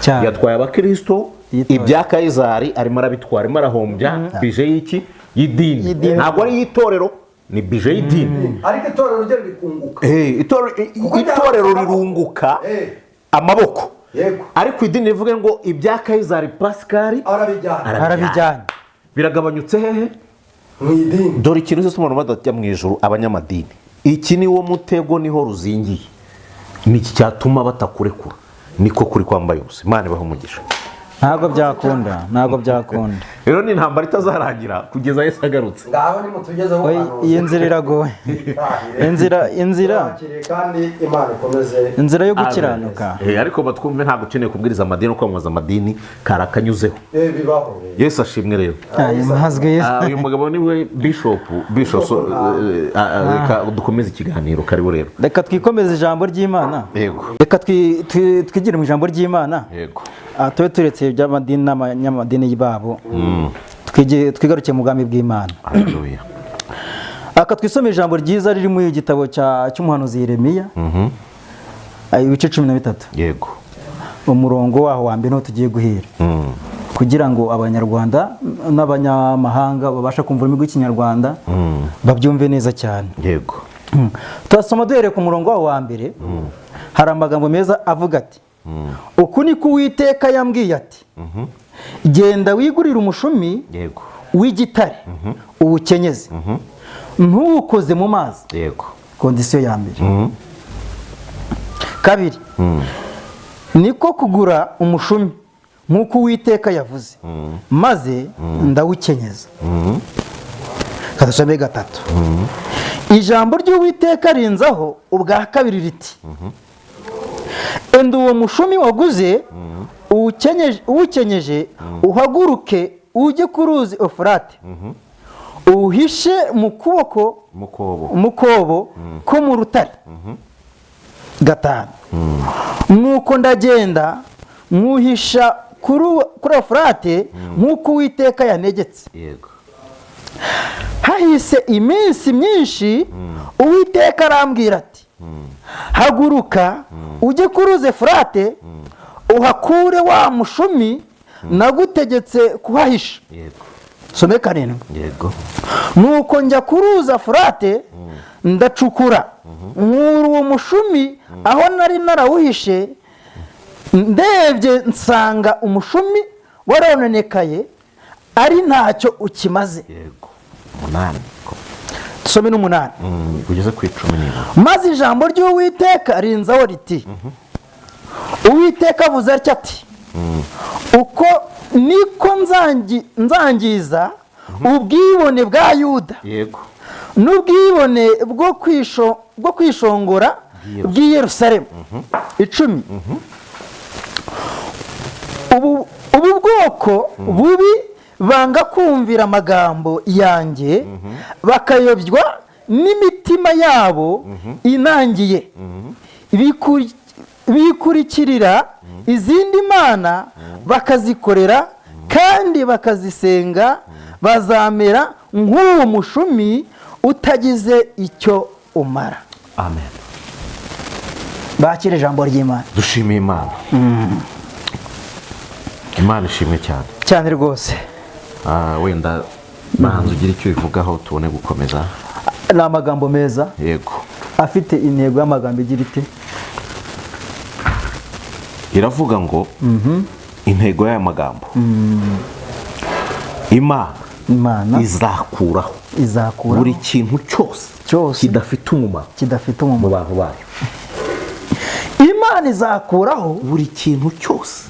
yatwaye abakristo ibya Kayizari arimo arabitwara arimo arahombya bije y'iki y'idini ntabwo ari yitorero ni bije y'idini. ariko itorero ryo rikunguka. Itorero rirunguka amaboko, yego, ariko idini rivuga ngo ibya Kayizari Pascal arabijyana. biragabanyutse hehe mu idini. dore ikintu cyose umuntu badajya mu ijuru abanyamadini, iki ni wo mutego niho ruzingiye, niki cyatuma batakurekura, niko kuri kwambaye ubusa. Imana ibahe umugisha. Ntabwo byakunda. Rero ni intambara itazarangira kugeza Yesu agarutse. Ngaho nimutugezeho iyi nzira iragoye. kandi Imana ikomeze inzira yo gukiranuka. Ariko batwumve ntabwo ukeneye kubwiriza amadini no kwamamaza amadini, karakanyuzeho. bibaho. Yesu ashimwe rero. Uyu mugabo niwe Bishop reka dukomeze ikiganiro, karibu rero. Reka twikomeze ijambo ry'Imana. Yego. Reka twigire mu ijambo ry'Imana. Yego. Tube turetse iby'amadini n'abanyamadini babo, twigarukiye mu bwami bw'Imana. Haleluya. Aka twisome ijambo ryiza riri mu gitabo cy'umuhanuzi Yeremiya, ibice 13. Yego. Umurongo waho wa mbere niho tugiye guhera, kugira ngo abanyarwanda n'abanyamahanga babasha kumva ururimi rw'ikinyarwanda babyumve neza cyane. Yego. Turasoma duhereye ku murongo waho wa mbere. Hari amagambo meza avuga ati, uku niko Uwiteka yambwiye ati, genda wigurire umushumi w'igitare uwukenyeze, ntuwukoze mu mazi. Yego. Kondisiyo ya mbere. Kabiri, niko kugura umushumi nk'uko Uwiteka yavuze, maze ndawukenyeza. Kadusome gatatu. Ijambo ry'Uwiteka rinzaho ubwa kabiri riti, enda uwo mushumi waguze uwukenyeje uhaguruke ujye ku ruzi Efurate, uhishe mu kobo ko mu rutare. Gatanu. Nuko ndagenda nkuhisha kuri Efurate nk'uko Uwiteka yanegetse. Yego. Hahise iminsi myinshi Uwiteka arambwira ati, haguruka ujye ku ruzi Efurate uhakure wa mushumi nagutegetse kuhahisha. Yego. Some karindwi. Yego. Nuko njya ku ruzi Efurate ndacukura nkura uwo mushumi aho nari narawuhishe, ndebye nsanga umushumi warononekaye ari ntacyo ukimaze. Yego. 8. Tusome n'8. Kugeza ku 10. Maze ijambo ry'Uwiteka rinzaho riti, Uwiteka avuze atya ati, uko niko nzangiza ubwibone bwa Yuda. Yego. N'ubwibone bwo kwishongora bw'i Yerusalemu. 10. Ubu bwoko bubi banga kumvira amagambo yanjye, bakayobywa n'imitima yabo inangiye, bikurikirira izindi mana bakazikorera kandi bakazisenga, bazamera nk'uwo mushumi utagize icyo umara. Amen. Bakira ijambo ry'Imana. Dushimiye Imana. Imana ishimwe cyane rwose. Wenda banza ugira icyo bivugaho tubone gukomeza. Ni amagambo meza. Yego. Afite intego y'amagambo igira ite? Iravuga ngo intego y'aya magambo, Imana izakuraho buri kintu cyose kidafite umumaro mu bantu bayo. Imana izakuraho buri kintu cyose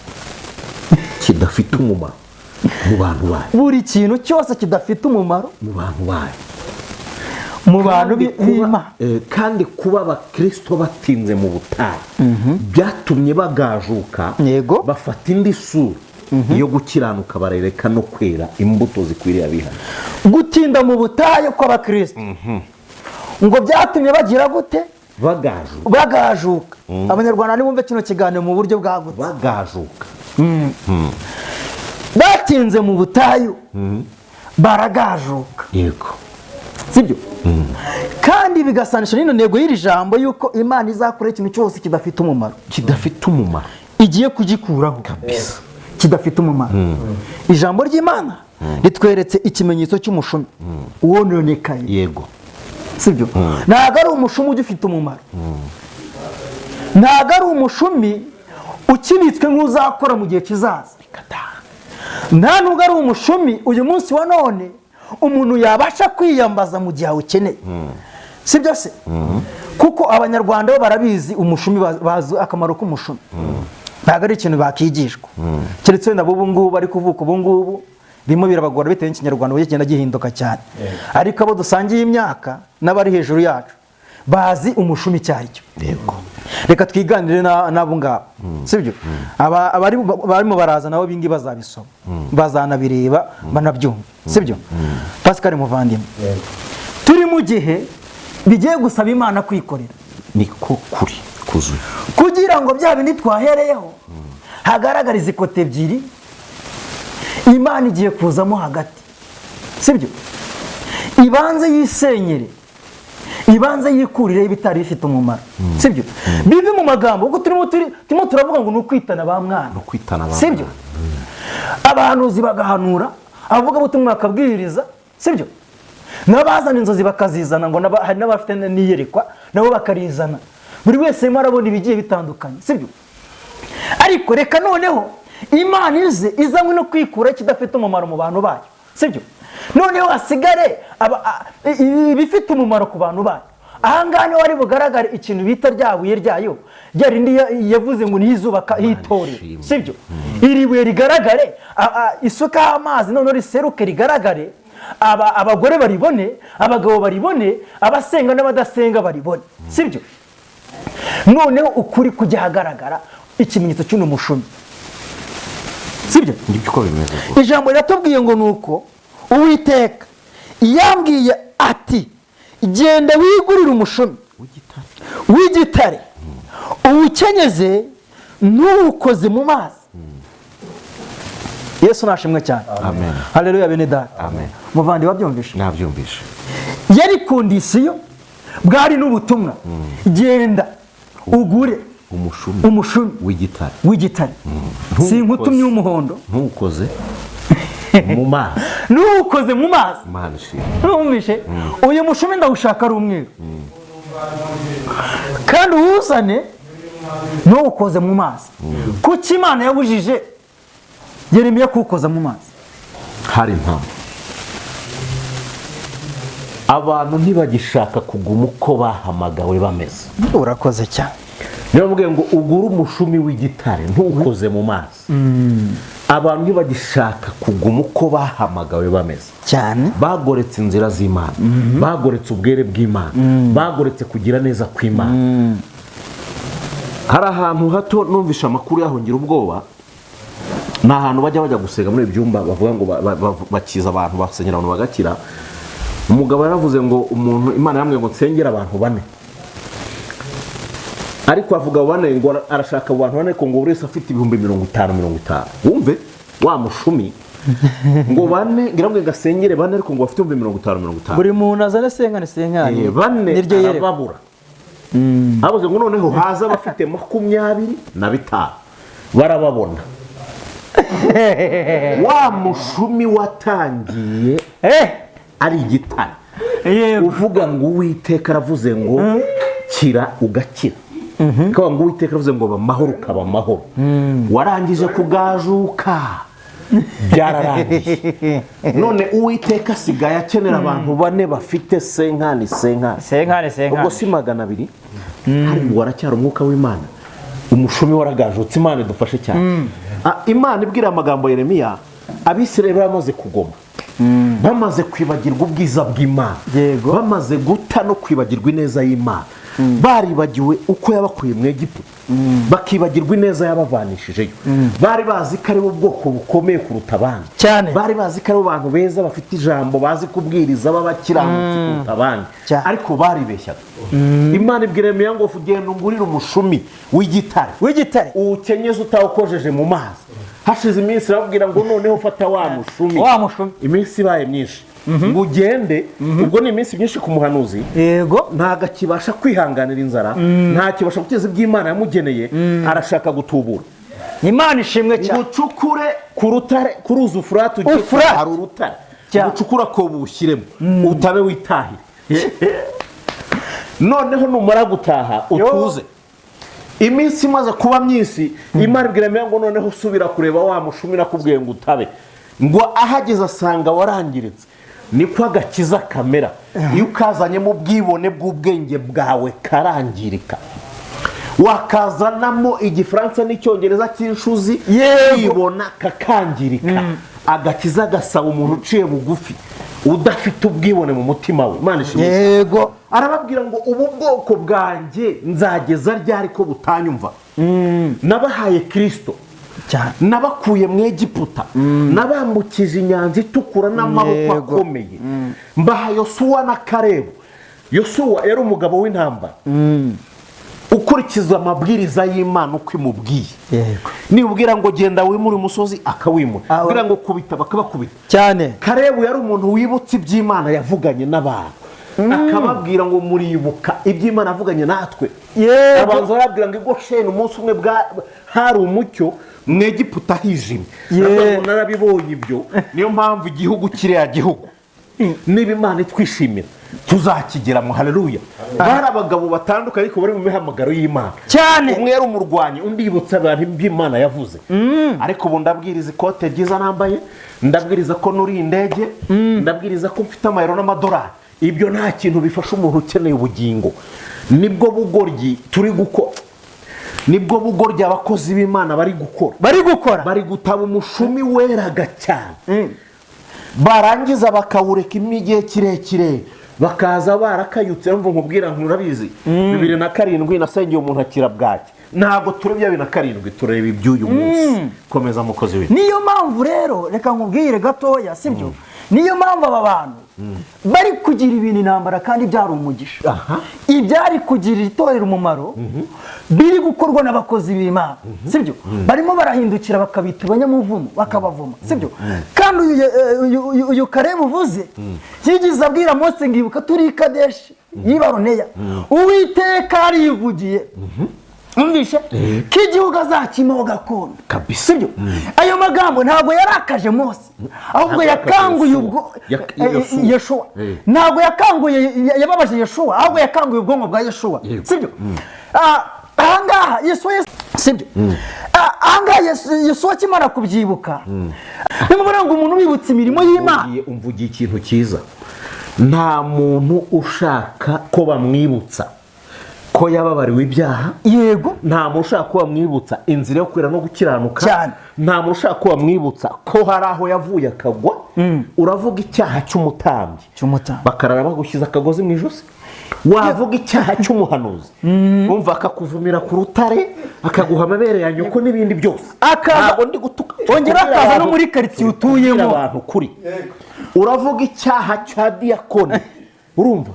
kidafite umumaro mu bantu bayo. Buri kintu cyose kidafite umumaro mu bantu bayo. Mu bantu b'Imana. Kandi kuba abakristo batinze mu butayu byatumye bagajuka, bafata indi sura iyo gukiranuka, barereka no kwera imbuto zikwiriye abihana. Gutinda mu butayu kw'abakristo ngo byatumye bagira gute? Bagajuka. Abanyarwanda nibumve kino kiganiro mu buryo bwagutse. Bagajuka. Batinze mu butayu baragajuka. Yego. Sibyo? Kandi bigasanisha n'ino ntego y'iri jambo yuko Imana izakora ikintu cyose kidafite umumaro. Igiye kugikuraho kabisa. Kidafite umumaro. Ijambo ry'Imana ritweretse ikimenyetso cy'umushumi wononekaye. Yego. sibyo ntabwo ari umushumi ugifite umumaro ntabwo ari umushumi ukinitswe nk'uzakora mu gihe kizaza nta nubwo ari umushumi uyu munsi wa none umuntu yabasha kwiyambaza mu gihe awukeneye sibyo se kuko abanyarwanda bo barabizi umushumi bazi akamaro k'umushumi ntabwo ari ikintu bakigishwa keretse wenda ubu ngubu bari kuvuka ubu ngubu birimo birabagora bitewe n'ikinyarwanda uburyo kigenda gihinduka cyane ariko abo dusangiye imyaka n'abari hejuru yacu bazi umushumi icyo ari cyo reka twiganire n'abo ngabo sibyo barimo baraza nabo bingi bazabisoma bazanabireba banabyumva sibyo Pascal muvandimwe turi mu gihe bigiye gusaba Imana kwikorera niko kuri kuzuye kugira ngo bya bindi twahereyeho hagaragara izi kote ebyiri Imana igiye kuzamo hagati sibyo ibanze yisenyere ibanze yikurire ibitari bifite umumaro sibyo bive mu magambo kuko turimo turavuga ngo ni ukwitana ba mwana sibyo abahanuzi bagahanura abavuga butumwa bakabwiriza sibyo n'abazana inzozi bakazizana ngo hari n'abafite n'iyerekwa nabo bakarizana buri wese arimo arabona ibigiye bitandukanye sibyo ariko reka noneho Imana ize izanywe no kwikura kidafite umumaro mu bantu bayo sibyo noneho hasigare ibifite umumaro ku bantu bayo ahangaha niho ari bugaragare ikintu bita ryabuye ryayo ryarindi yavuze ngo niyizubaka hitorera sibyo iri buye rigaragare isuka amazi noneho riseruke rigaragare abagore baribone abagabo baribone abasenga n'abadasenga baribone sibyo noneho ukuri kujya hagaragara ikimenyetso cy'uno mushumi sibyo nibyo bimeze ijambo riratubwiye ngo nuko Uwiteka yambwiye ati genda wigurire umushumi w'igitare uwukenyeze ntuwukoze mu mazi Yesu nashimwe cyane amen haleluya bene data amen muvandi wabyumvishe nabyumvishe yari kondisiyo bwari n'ubutumwa genda ugure umushumi w'igitare sinkutumye umuhondo ntukoze mu mazi ntukoze mu mazi ntumvishe uyu mushumi ndawushaka ari umweru kandi uwuzane ntuwukoze mu mazi kuko Imana yabujije Yeremiya kuwukoza mu mazi hari impamvu abantu ntibagishaka kuguma uko bahamagawe bameze urakoze cyane niyo mubwiye ngo ugure umushumi w'igitare ntukoze mu mazi abantu ntibagishaka kuguma uko bahamagawe bameze cyane bagoretse inzira z'Imana bagoretse ubwere bw'Imana bagoretse kugira neza kw'Imana hari ahantu hato numvisha amakuru yahongira ubwoba ni ahantu bajya gusenga muri ibyumba bavuga ngo bakiza abantu basenyera abantu bagakira umugabo yaravuze ngo umuntu Imana yamwe ngo nsengera abantu bane ariko avuga bane ngo arashaka abantu bane ko ngo buri wese afite 50,050 wumve wa mushumi ngo bane ngira ngo gasengere bane ariko ngo bafite 50,050 buri muntu azane senkani bane arababura abuze ngo noneho haza abafite 25 barababona wa mushumi watangiye ari igitare uvuga ngo Uwiteka aravuze ngo kira ugakira kaba ngo Uwiteka aravuze ngo bamahoro kaba mahoro warangije kugajuka byararangiye none Uwiteka asigaye akenera abantu bane bafite senkani ubwo si 200 hari waracyari umwuka w'Imana umushumi waragajutse Imana idufashe cyane Imana ibwira amagambo Yeremiya Abisirayeli bamaze kugoma bamaze kwibagirwa ubwiza bw'Imana bamaze guta no kwibagirwa ineza y'Imana baribagiwe uko yabakuye mu Egiputa bakibagirwa ineza yabavanishije bari bazi ko ari ubwoko bukomeye kuruta abandi bari bazi ko ari abantu beza bafite ijambo bazi kubwiriza babakiranutse kuruta abandi ariko baribeshyaga Imana ibwira Yeremiya ngo ugenda ungurire umushumi w'igitare uwukenyeze utawukojeje mu mazi hashize iminsi arabwira ngo noneho ufata wa mushumi iminsi ibaye myinshi ngo ugende ubwo ni iminsi myinshi ku muhanuzi yego ntago akibasha kwihanganira inzara nta kibasha guteza iby'Imana yamugeneye arashaka gutubura Imana ishimwe cyane ucukure ku rutare ku ruzi Ufurate hari urutare ucukura ko bushyiremo utabe witahira noneho numara gutaha utuze. Iminsi imaze kuba myinshi, Imana ibwira ngo noneho usubira kureba wa mushumi nakubwiye ngo utabe, ngo ahageze asanga warangiritse. Niko agakiza kamera, iyo ukazanyemo ubwibone bw'ubwenge bwawe karangirika, wakazanamo igifaransa n'icyongereza cy'inshuzi yibona kakangirika. Agakiza gasaba umuntu uciye bugufi udafite ubwibone mu mutima we. Imana ishimwe. Yego, arababwira ngo ubu bwoko bwanjye nzageza ryari ko butanyumva? Nabahaye Kristo, nabakuye mu Egiputa, nabambukije inyanja itukura n'amaboko akomeye, mbaha Yosuwa na Kalebu. Yosuwa yari umugabo w'intambara, ukurikiza amabwiriza y'Imana uko imubwiye. Nibwira ngo genda wimure umusozi akawimura, bwira ngo kubita bakabakubita cyane. Kalebu yari umuntu wibutse iby'Imana yavuganye n'abantu, akababwira ngo muribuka iby'Imana yavuganye natwe. Abanza arabwira ngo i Gosheni umunsi umwe hari umucyo, mu Egiputa hijimye. Narabibonye ibyo, niyo mpamvu igihugu kiriya gihugu niba Imana itwishimira tuzakigeramo. Haleluya. Bari abagabo batandukanye ariko bari mu mihamagaro y'Imana cyane. Umwe yari umurwanyi, undi yibutsa abantu iby'Imana yavuze. Ariko ubu ndabwiriza ikote ryiza nambaye, ndabwiriza ko nuri indege, ndabwiriza ko mfite amayero n'amadolari. Ibyo nta kintu bifasha umuntu ukeneye ubugingo. Nibwo bugoryi turi gukora, nibwo bugoryi abakozi b'Imana bari gukora, bari gutaba umushumi weraga cyane, barangiza bakawureka igihe kirekire, bakaza barakayutse. Mvu nkubwira nkurabizi 2007 nasengeye umuntu akira bwaki. Ntabwo turebye 2007, tureba iby'uyu munsi. Komeza mukozi we. Niyo mpamvu rero reka nkubwire gatoya, sibyo? Niyo mpamvu aba bantu bari kugira ibintu intambara kandi byari umugisha. Ibyari kugira itorero umumaro biri gukorwa n'abakozi b'Imana, sibyo? Barimo barahindukira bakabita abanyamuvumo, bakabavuma, sibyo? Kandi uyu Kalebu uvuze yigize abwira Mose ngibuka turi Kadeshi y'Ibaroneya, Uwiteka arivugiye umvishe ko igihugu azakimaho gakondo, sibyo? Ayo magambo ntabwo yarakaje Mose, ahubwo yakanguye ubwo Yeshuwa. Ntabwo yakanguye yababaje Yeshuwa, ahubwo yakanguye ubwonko bwa Yeshuwa, sibyo? Ahangaha Yeshuwa, sibyo? Ahangaha Yeshuwa kimara kubyibuka, nimubona ngo umuntu wibutse imirimo y'Imana. Umvugiye ikintu cyiza, nta muntu ushaka ko bamwibutsa ko yababariwe ibyaha. Yego. Nta muntu ushaka ko bamwibutsa inzira yo kwera no gukiranuka cyane. Nta muntu ushaka ko bamwibutsa ko hari aho yavuye akagwa. Uravuga icyaha cy'umutambyi, bakarara bagushyize akagozi mu ijosi. Wavuga icyaha cy'umuhanuzi, umva akakuvumira ku rutare, akaguha amabere ya nyoko n'ibindi byose. Ntabwo ndi gutuka, ongera akaza no muri quartier utuyemo abantu kuri. Uravuga icyaha cya diakoni, urumva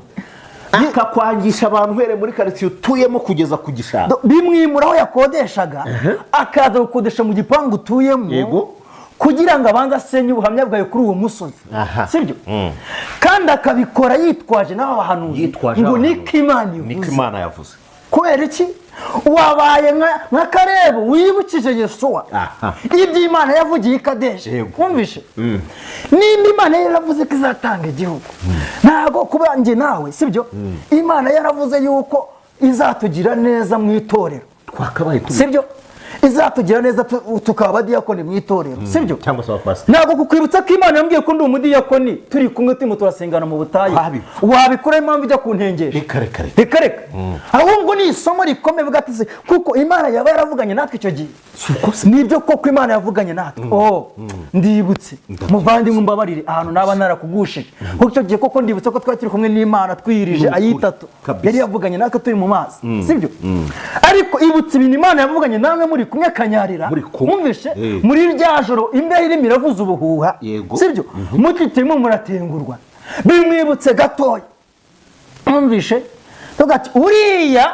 akakwangisha abantu uhereye muri quartier utuyemo kugeza ku gishanga. Bimwimura aho yakodeshaga, akaza gukodesha mu gipangu utuyemo, kugira ngo abanze asenye ubuhamya bwawe kuri uwo musozi, sibyo? Kandi akabikora yitwaje n'aba bahanuzi ngo niko Imana yavuze. Kubera iki? Wabaye nka Kalebu wibukije Yeshuwa iby'Imana yavugiye i Kadeshi, wumvishe? Nimba Imana yaravuze ko izatanga igihugu, ntabwo kuba njye nawe, sibyo? Imana yaravuze yuko izatugira neza mu itorero, sibyo? Izatugira neza tukaba abadiyakoni mu itorero, sibyo? Cyangwa se abapasiteri. Ntabwo kukwibutsa ko Imana yambwiye ko ndi umudiyakoni turi kumwe turimo turasengana mu butayu, wabikora impamvu ijya kuntengesha? Reka. Ahubwo ni isomo rikomeye bwatise, kuko Imana yaba yaravuganye natwe icyo gihe. Nibyo koko Imana yavuganye natwe. Ndibutse muvandimwe mbabarire ahantu naba narakugushije, kuko icyo gihe koko ndibutse ko twari turi kumwe n'Imana twirije ayitatu, yari yavuganye natwe turi mu mazi, sibyo? Ariko ibutse ibintu Imana yavuganye namwe muri kumwe kanyarira, mwumvishe? Muri rya joro imbeho irimo iravuza ubuhuha, sibyo? Mutitimo muratengurwa, bimwibutse gatoya, mwumvishe? Tugati uriya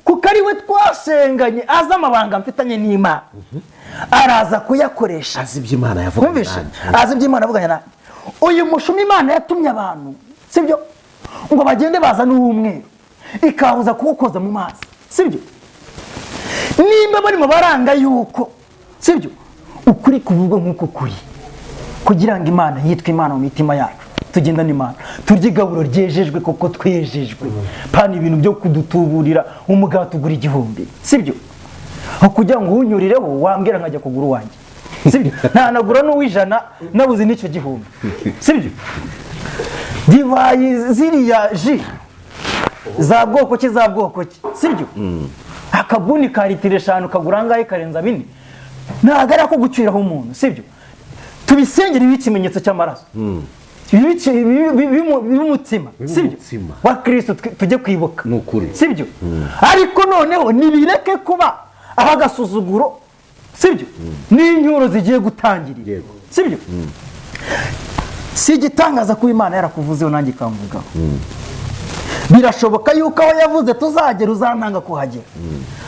kuko ari we twasenganye, azi amabanga mfitanye n'Imana, araza kuyakoresha, azi iby'Imana yavuganye nanjye, azi iby'Imana yavuganye nanjye. Uyu mushumi Imana yatumye abantu, sibyo? Ngo bagende baza n'umweru, ikabuza kuwukoza mu mazi, sibyo? Nimba bari mu baranga yuko, sibyo? Ukuri kuvugwa nk'uko kuri, kugira ngo Imana yitwe Imana mu mitima yacu. tugenda n'Imana turya igaburo ryejejwe kuko twejejwe pana ibintu byo kudutuburira umugati ugura 1000 sibyo aho kugira ngo unyurireho wambwira nkajya kugura wanjye sibyo ntanagura n'uwijana nabuze n'icyo 1000 sibyo divayi ziriya ji za bwoko ki sibyo akabuni ka litiro 5 kagura ngahe karenza 4 ntago ari ako guciraho umuntu sibyo tubisengera ibikimenyetso cy'amaraso b'umutima sibyo wa Kristo tujye kwibuka sibyo ariko noneho nibireke kuba abagasuzuguro sibyo n'inyuro zigiye gutangirira sibyo si igitangaza ko Imana yarakuvuzeho nanjye ikamvugaho birashoboka yuko aho yavuze tuzagera uzantanga kuhagera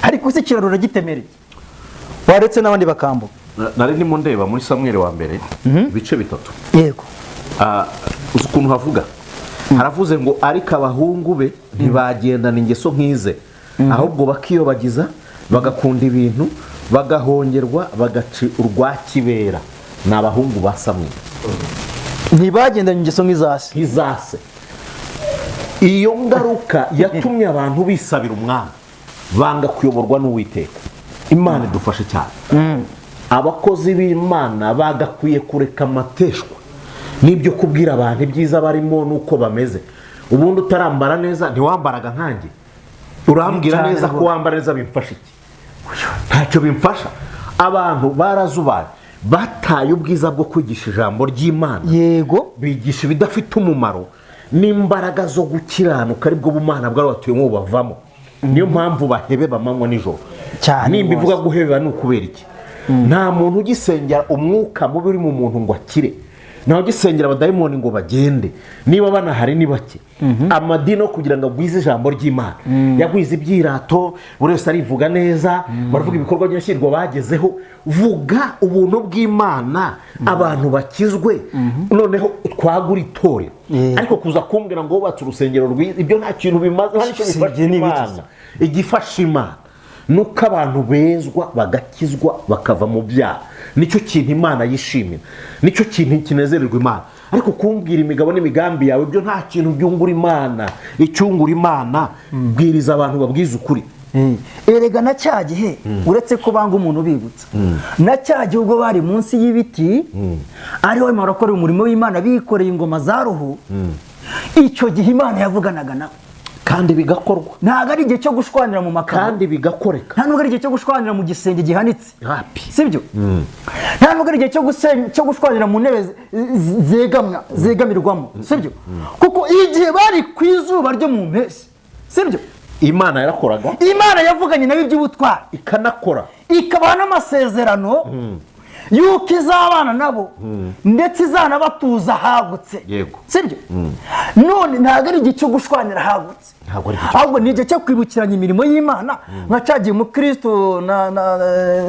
ariko si kirarura gitemereye waretse n'abandi bakambuka nari ndimo ndeba muri Samuel wa mbere bice 3 yego uzi ukuntu havuga haravuze ngo ariko abahungu be ntibagendana ingeso nk'ize ahubwo bakiyobagiza bagakunda ibintu bagahongerwa bagaci urwa kibera n'abahungu ba Samuel ntibagendana ingeso nk'izase iyo ngaruka yatumye abantu bisabira umwami banga kuyoborwa n'Uwiteka Imana idufashe cyane abakozi b'Imana bagakwiye kureka amateshwa nibyo kubwira abantu ibyiza barimo nuko bameze ubundi utarambara neza ntiwambaraga nkanjye urambwira neza ko wambara neza bimfasha iki ntacyo bimfasha abantu barazubaye bataye ubwiza bwo kwigisha ijambo ry'Imana yego bigisha ibidafite umumaro n'imbaraga zo gukiranuka aribwo bumana bwari batuyemo bavamo niyo mpamvu bahebe bamanywa nijoro nimba ivuga guhebeba ni ukubera iki nta muntu ugisengera umwuka mubi uri mu muntu ngo akire naho gisengera abadayimoni ngo bagende niba banahari ni bake amadino kugira ngo agwize ijambo ry'Imana yagwize ibyirato buri wese arivuga neza baravuga ibikorwa by'ashyirwa bagezeho vuga ubuntu bw'Imana abantu bakizwe noneho twagura itorero ariko kuza kumbwira ngo wubatse urusengero rwiza ibyo nta kintu bimaze hari icyo bifasha Imana igifasha Imana nuko abantu bezwa bagakizwa bakava mu byaha nicyo kintu Imana yishimira nicyo kintu kinezererwa Imana ariko kumbwira imigabo n'imigambi yawe ibyo nta kintu byungura Imana icyungura Imana bwiriza abantu babwiza ukuri erega na cyagihe uretse ko banga umuntu bibutsa na cyagihe ubwo bari munsi y'ibiti ariho barakora umurimo w'Imana bikoreye ingoma za ruhu icyo gihe Imana yavuganaga nabo kandi bigakorwa ntago ari igihe cyo gushwanira mu makaro kandi bigakoreka nta nubwo ari igihe cyo gushwanira mu gisenge gihanitse sibyo nta nubwo ari igihe cyo gushwanira mu ntebe zegamirwamo sibyo kuko igihe bari ku izuba ryo mu mpeshyi sibyo Imana yarakoraga Imana yavuganye nabo iby'ubutwari ikanakora ikabaha n'amasezerano yuko izabana nabo ndetse izanabatuza hagutse sibyo none ntago ari igihe cyo gushwanira hagutse ahubwo ni igihe cyo kwibukiranya imirimo y'Imana nka cyagiye mu Kristo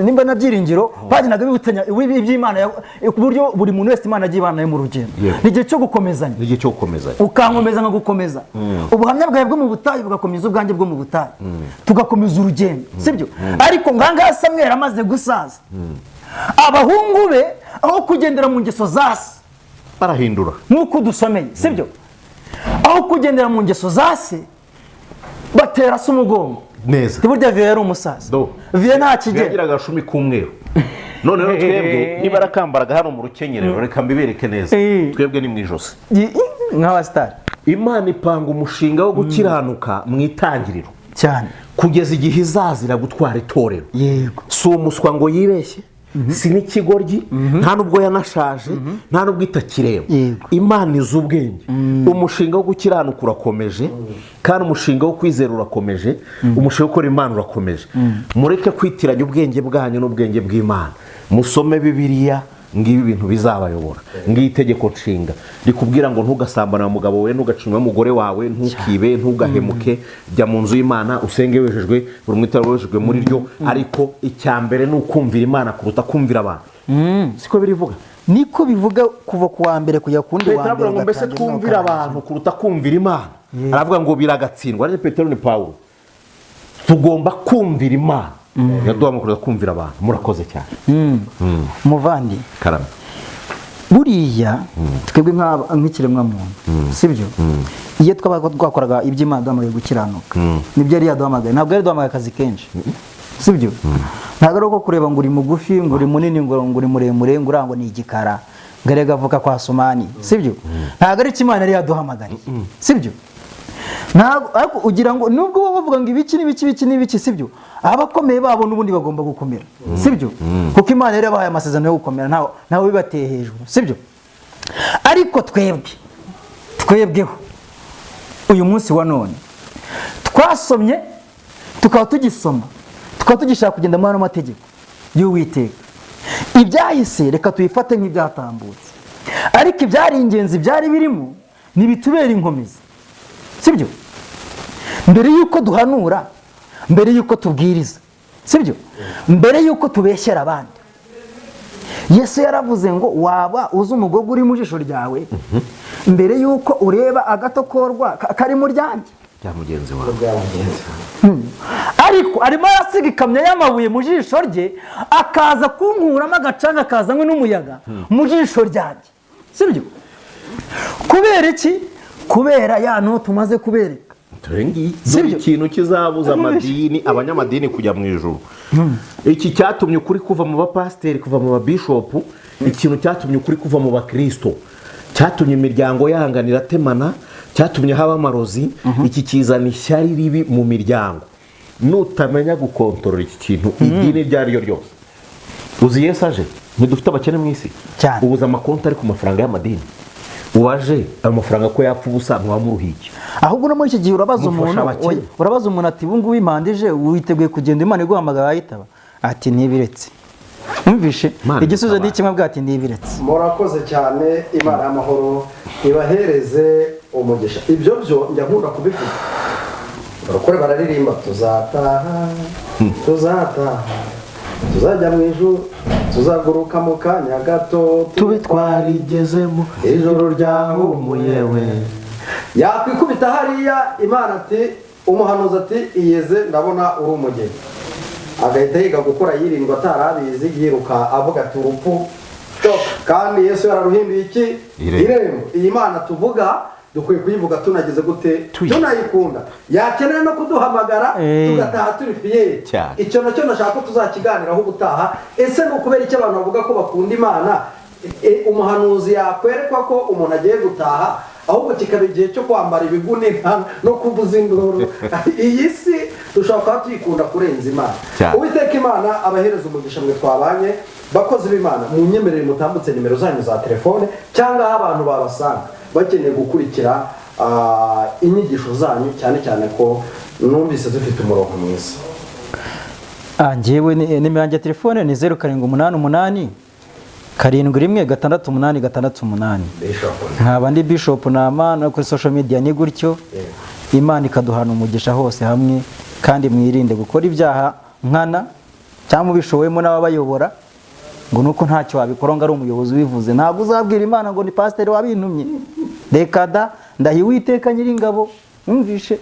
nimba na byiringiro baginaga bibutanya iby'Imana ku buryo buri muntu wese Imana agiye ibana mu rugendo ni igihe cyo gukomezanya ukankomeza nka gukomeza ubuhamya bwawe bwo mu butayu bugakomeza ubwanjye bwo mu butayu tugakomeza urugendo sibyo ariko nganga Samuel amaze gusaza abahungu be aho kugendera mu ngeso zase barahindura nkuko dusomeye sibyo aho kugendera mu ngeso zase batera se umugongo neza tiburya viye yari umusaza viye nta kigero yagira agashumi k'umweru noneho twebwe niba arakambaraga hano mu rukenyerero reka mbibereke neza twebwe ni mu ijosi nk'abasitari Imana ipanga umushinga wo gukiranuka mu itangiriro cyane kugeza igihe izazira gutwara itorero yego si umuswa ngo yibeshye si n'ikigoryi nta nubwo yanashaje nta nubwo itakireba Imana izi ubwenge umushinga wo gukiranuka urakomeje kandi umushinga wo kwizera urakomeje umushinga wo gukora Imana urakomeje mureke kwitiranya ubwenge bwanyu n'ubwenge bw'Imana musome Bibiliya ngibi ibintu bizabayobora ngiyi itegeko nshinga rikubwira ngo ntugasambana na mugabo we ntugacunga umugore wawe ntukibe ntugahemuke jya mu nzu y'Imana usenge wejejwe buri mwitaro wejejwe muri ryo ariko icyambere ni ukumvira Imana kuruta kumvira abantu siko birivuga niko bivuga kuva ku wa mbere kujya kundi wa mbere ngo mbese twumvira abantu kuruta kumvira Imana aravuga ngo biragatsindwa ari Petero ni Paulo tugomba kumvira Imana yaduha mu kuruta kumvira abantu murakoze cyane muvandi karame buriya twebwe nk'ikiremwamuntu sibyo iyo twakoraga iby'Imana duhamagaye gukiranuka nibyo yari yaduhamagaye, ntabwo yari yaduhamagaye akazi kenshi sibyo, ntabwo ari uko kureba ngo uri mugufi ngo uri munini ngo uri muremure ngo urango ni igikara ngo erega avuka kwa Sumani sibyo, ntabwo ari Imana yari yaduhamagaye sibyo. Ntabwo ariko ugira ngo nubwo baba bavuga ngo ibiki sibyo, abakomeye babo n'ubundi bagomba gukomera sibyo, kuko Imana yari yabahaye amasezerano yo gukomera ntawe bibateye hejuru sibyo. Ariko twebweho uyu munsi wa none twasomye tukaba tugisoma tukaba tugishaka kugenda muri ano mategeko y'Uwiteka, ibyahise reka tuyifate nk'ibyatambutse, ariko ibyari ingenzi byari birimo nibitubera inkomezi sibyo, mbere yuko duhanura, mbere yuko tubwiriza sibyo, mbere yuko tubeshyera abandi. Yesu yaravuze ngo waba uzi umugogo uri mu jisho ryawe mbere yuko ureba agatokorwa kari mu ryanjye bya mugenzi wawe. Ariko arimo arasiga ikamyo y'amabuye mu jisho rye akaza kunkuramo agacanga kazanywe n'umuyaga mu jisho ryanjye sibyo. Kubera iki? Kubera ya no tumaze kubereka ikintu kizabuza amadini, abanyamadini kujya mu ijuru. Iki cyatumye ukuri kuva mu bapasiteri, kuva mu babishopu, ikintu cyatumye ukuri kuva mu bakristo, cyatumye imiryango yahanganira temana, cyatumye haba amarozi. Iki kizana ishyari ribi mu miryango. Nutamenya gukontorora iki kintu idini ryari ryo ryose. Uzi Yesu aje ntidufite abakene mu isi, ubuza amakonti ari ku mafaranga y'amadini. Uwaje amafaranga ko yapfa ubusa ntiwamuruhike. Ahubwo no muri iki gihe urabaza umuntu ati bungu wimandije witeguye kugenda Imana iguhamagara ayitaba ati nibiretse. Umvishe igisubizo ni kimwe bwati nibiretse. Murakoze cyane, Imana y'amahoro ibahereze umugisha. Ibyo byo njya nkunda kubivuga. Barakore bararirimba tuzataha tuzajya mu ijuru tuzaguruka mu kanya gato tube twarigezemo ijoro ryahumuye we. Yakwikubita hariya Imana ati umuhanuzi ati iyeze ndabona uri umugeni, agahita yiga gukora yirindwa atarabizi yiruka avuga ati urupfu kandi Yesu yararuhinduye iki irembo. Iyi Mana tuvuga dukwiye kuyivuga tunageze gute tunayikunda, yakeneye no kuduhamagara tugataha turi fiye. Icyo nacyo nashaka ko tuzakiganiraho ubutaha. Ese ni ukubera icyo abantu bavuga ko bakunda Imana, umuhanuzi yakwerekwa ko umuntu agiye gutaha ahubwo kikaba igihe cyo kwambara ibigunira no kuvuza induru. Iyi si dushobora kuba tuyikunda kurenza Imana. Uwiteka Imana abahereza umugisha mwe twabanye. Bakozi b'Imana munyemerere mutambutse nimero zanyu za telefone cyangwa aho abantu babasanga bakeneye gukurikira inyigisho zanyu, cyane cyane ko numvise dufite umurongo mwiza. Njyewe nimero yanjye ya telefone ni 0788 71686. Nkaba ndi Bishop Namana kuri social media ni gutyo. Imana ikaduhana umugisha hose hamwe, kandi mwirinde gukora ibyaha nkana cyangwa bishoboyemo n'ababayobora ngo nuko ntacyo wabikora ngo ari umuyobozi wivuze. Ntabwo uzabwira Imana ngo ni pastor wabintumye. Reka da ndahi Uwiteka Nyiringabo. Umvishe.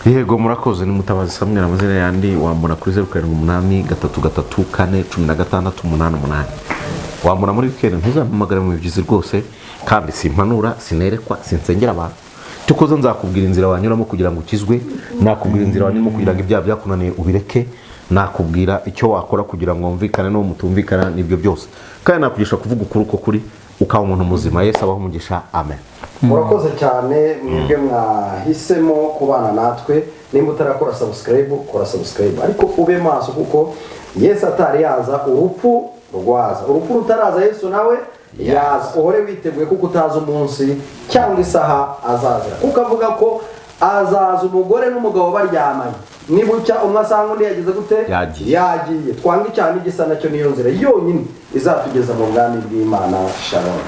Yego murakoze. Ni Mutabazi Samuel amazina yandi wambona kuri 0783331688. Wambona muri weekend ntuzampamagara mu byizi rwose, kandi simpanura sinerekwa sinsengera abantu. Tukoze nzakubwira inzira wanyuramo kugira ngo ukizwe, nakubwira inzira wanyuramo kugira ngo ibyaha byakunaniye ubireke, nakubwira icyo wakora kugira ngo wumvikane no mutumvikana nibyo byose, kandi nakugisha kuvuga ukuri uko kuri ukaba umuntu muzima. Yesu abaho umugisha. Amen. Murakoze cyane mwebwe mwahisemo kubana natwe. Nimba utarakora subscribe kora subscribe, ariko ube maso kuko Yesu atari yaza urupfu rwaza. Urupfu rutaraza Yesu nawe yaza. Uhore witeguye kuko utazi umunsi cyangwa isaha azazira, kuko avuga ko azaza umugore n'umugabo baryamanye, nibucya umwe asanga undi yageze gute yagiye. Twanga icyaha n'igisa nacyo niyo nzira yonyine izatugeza mu bwami bw'Imana. Shalom.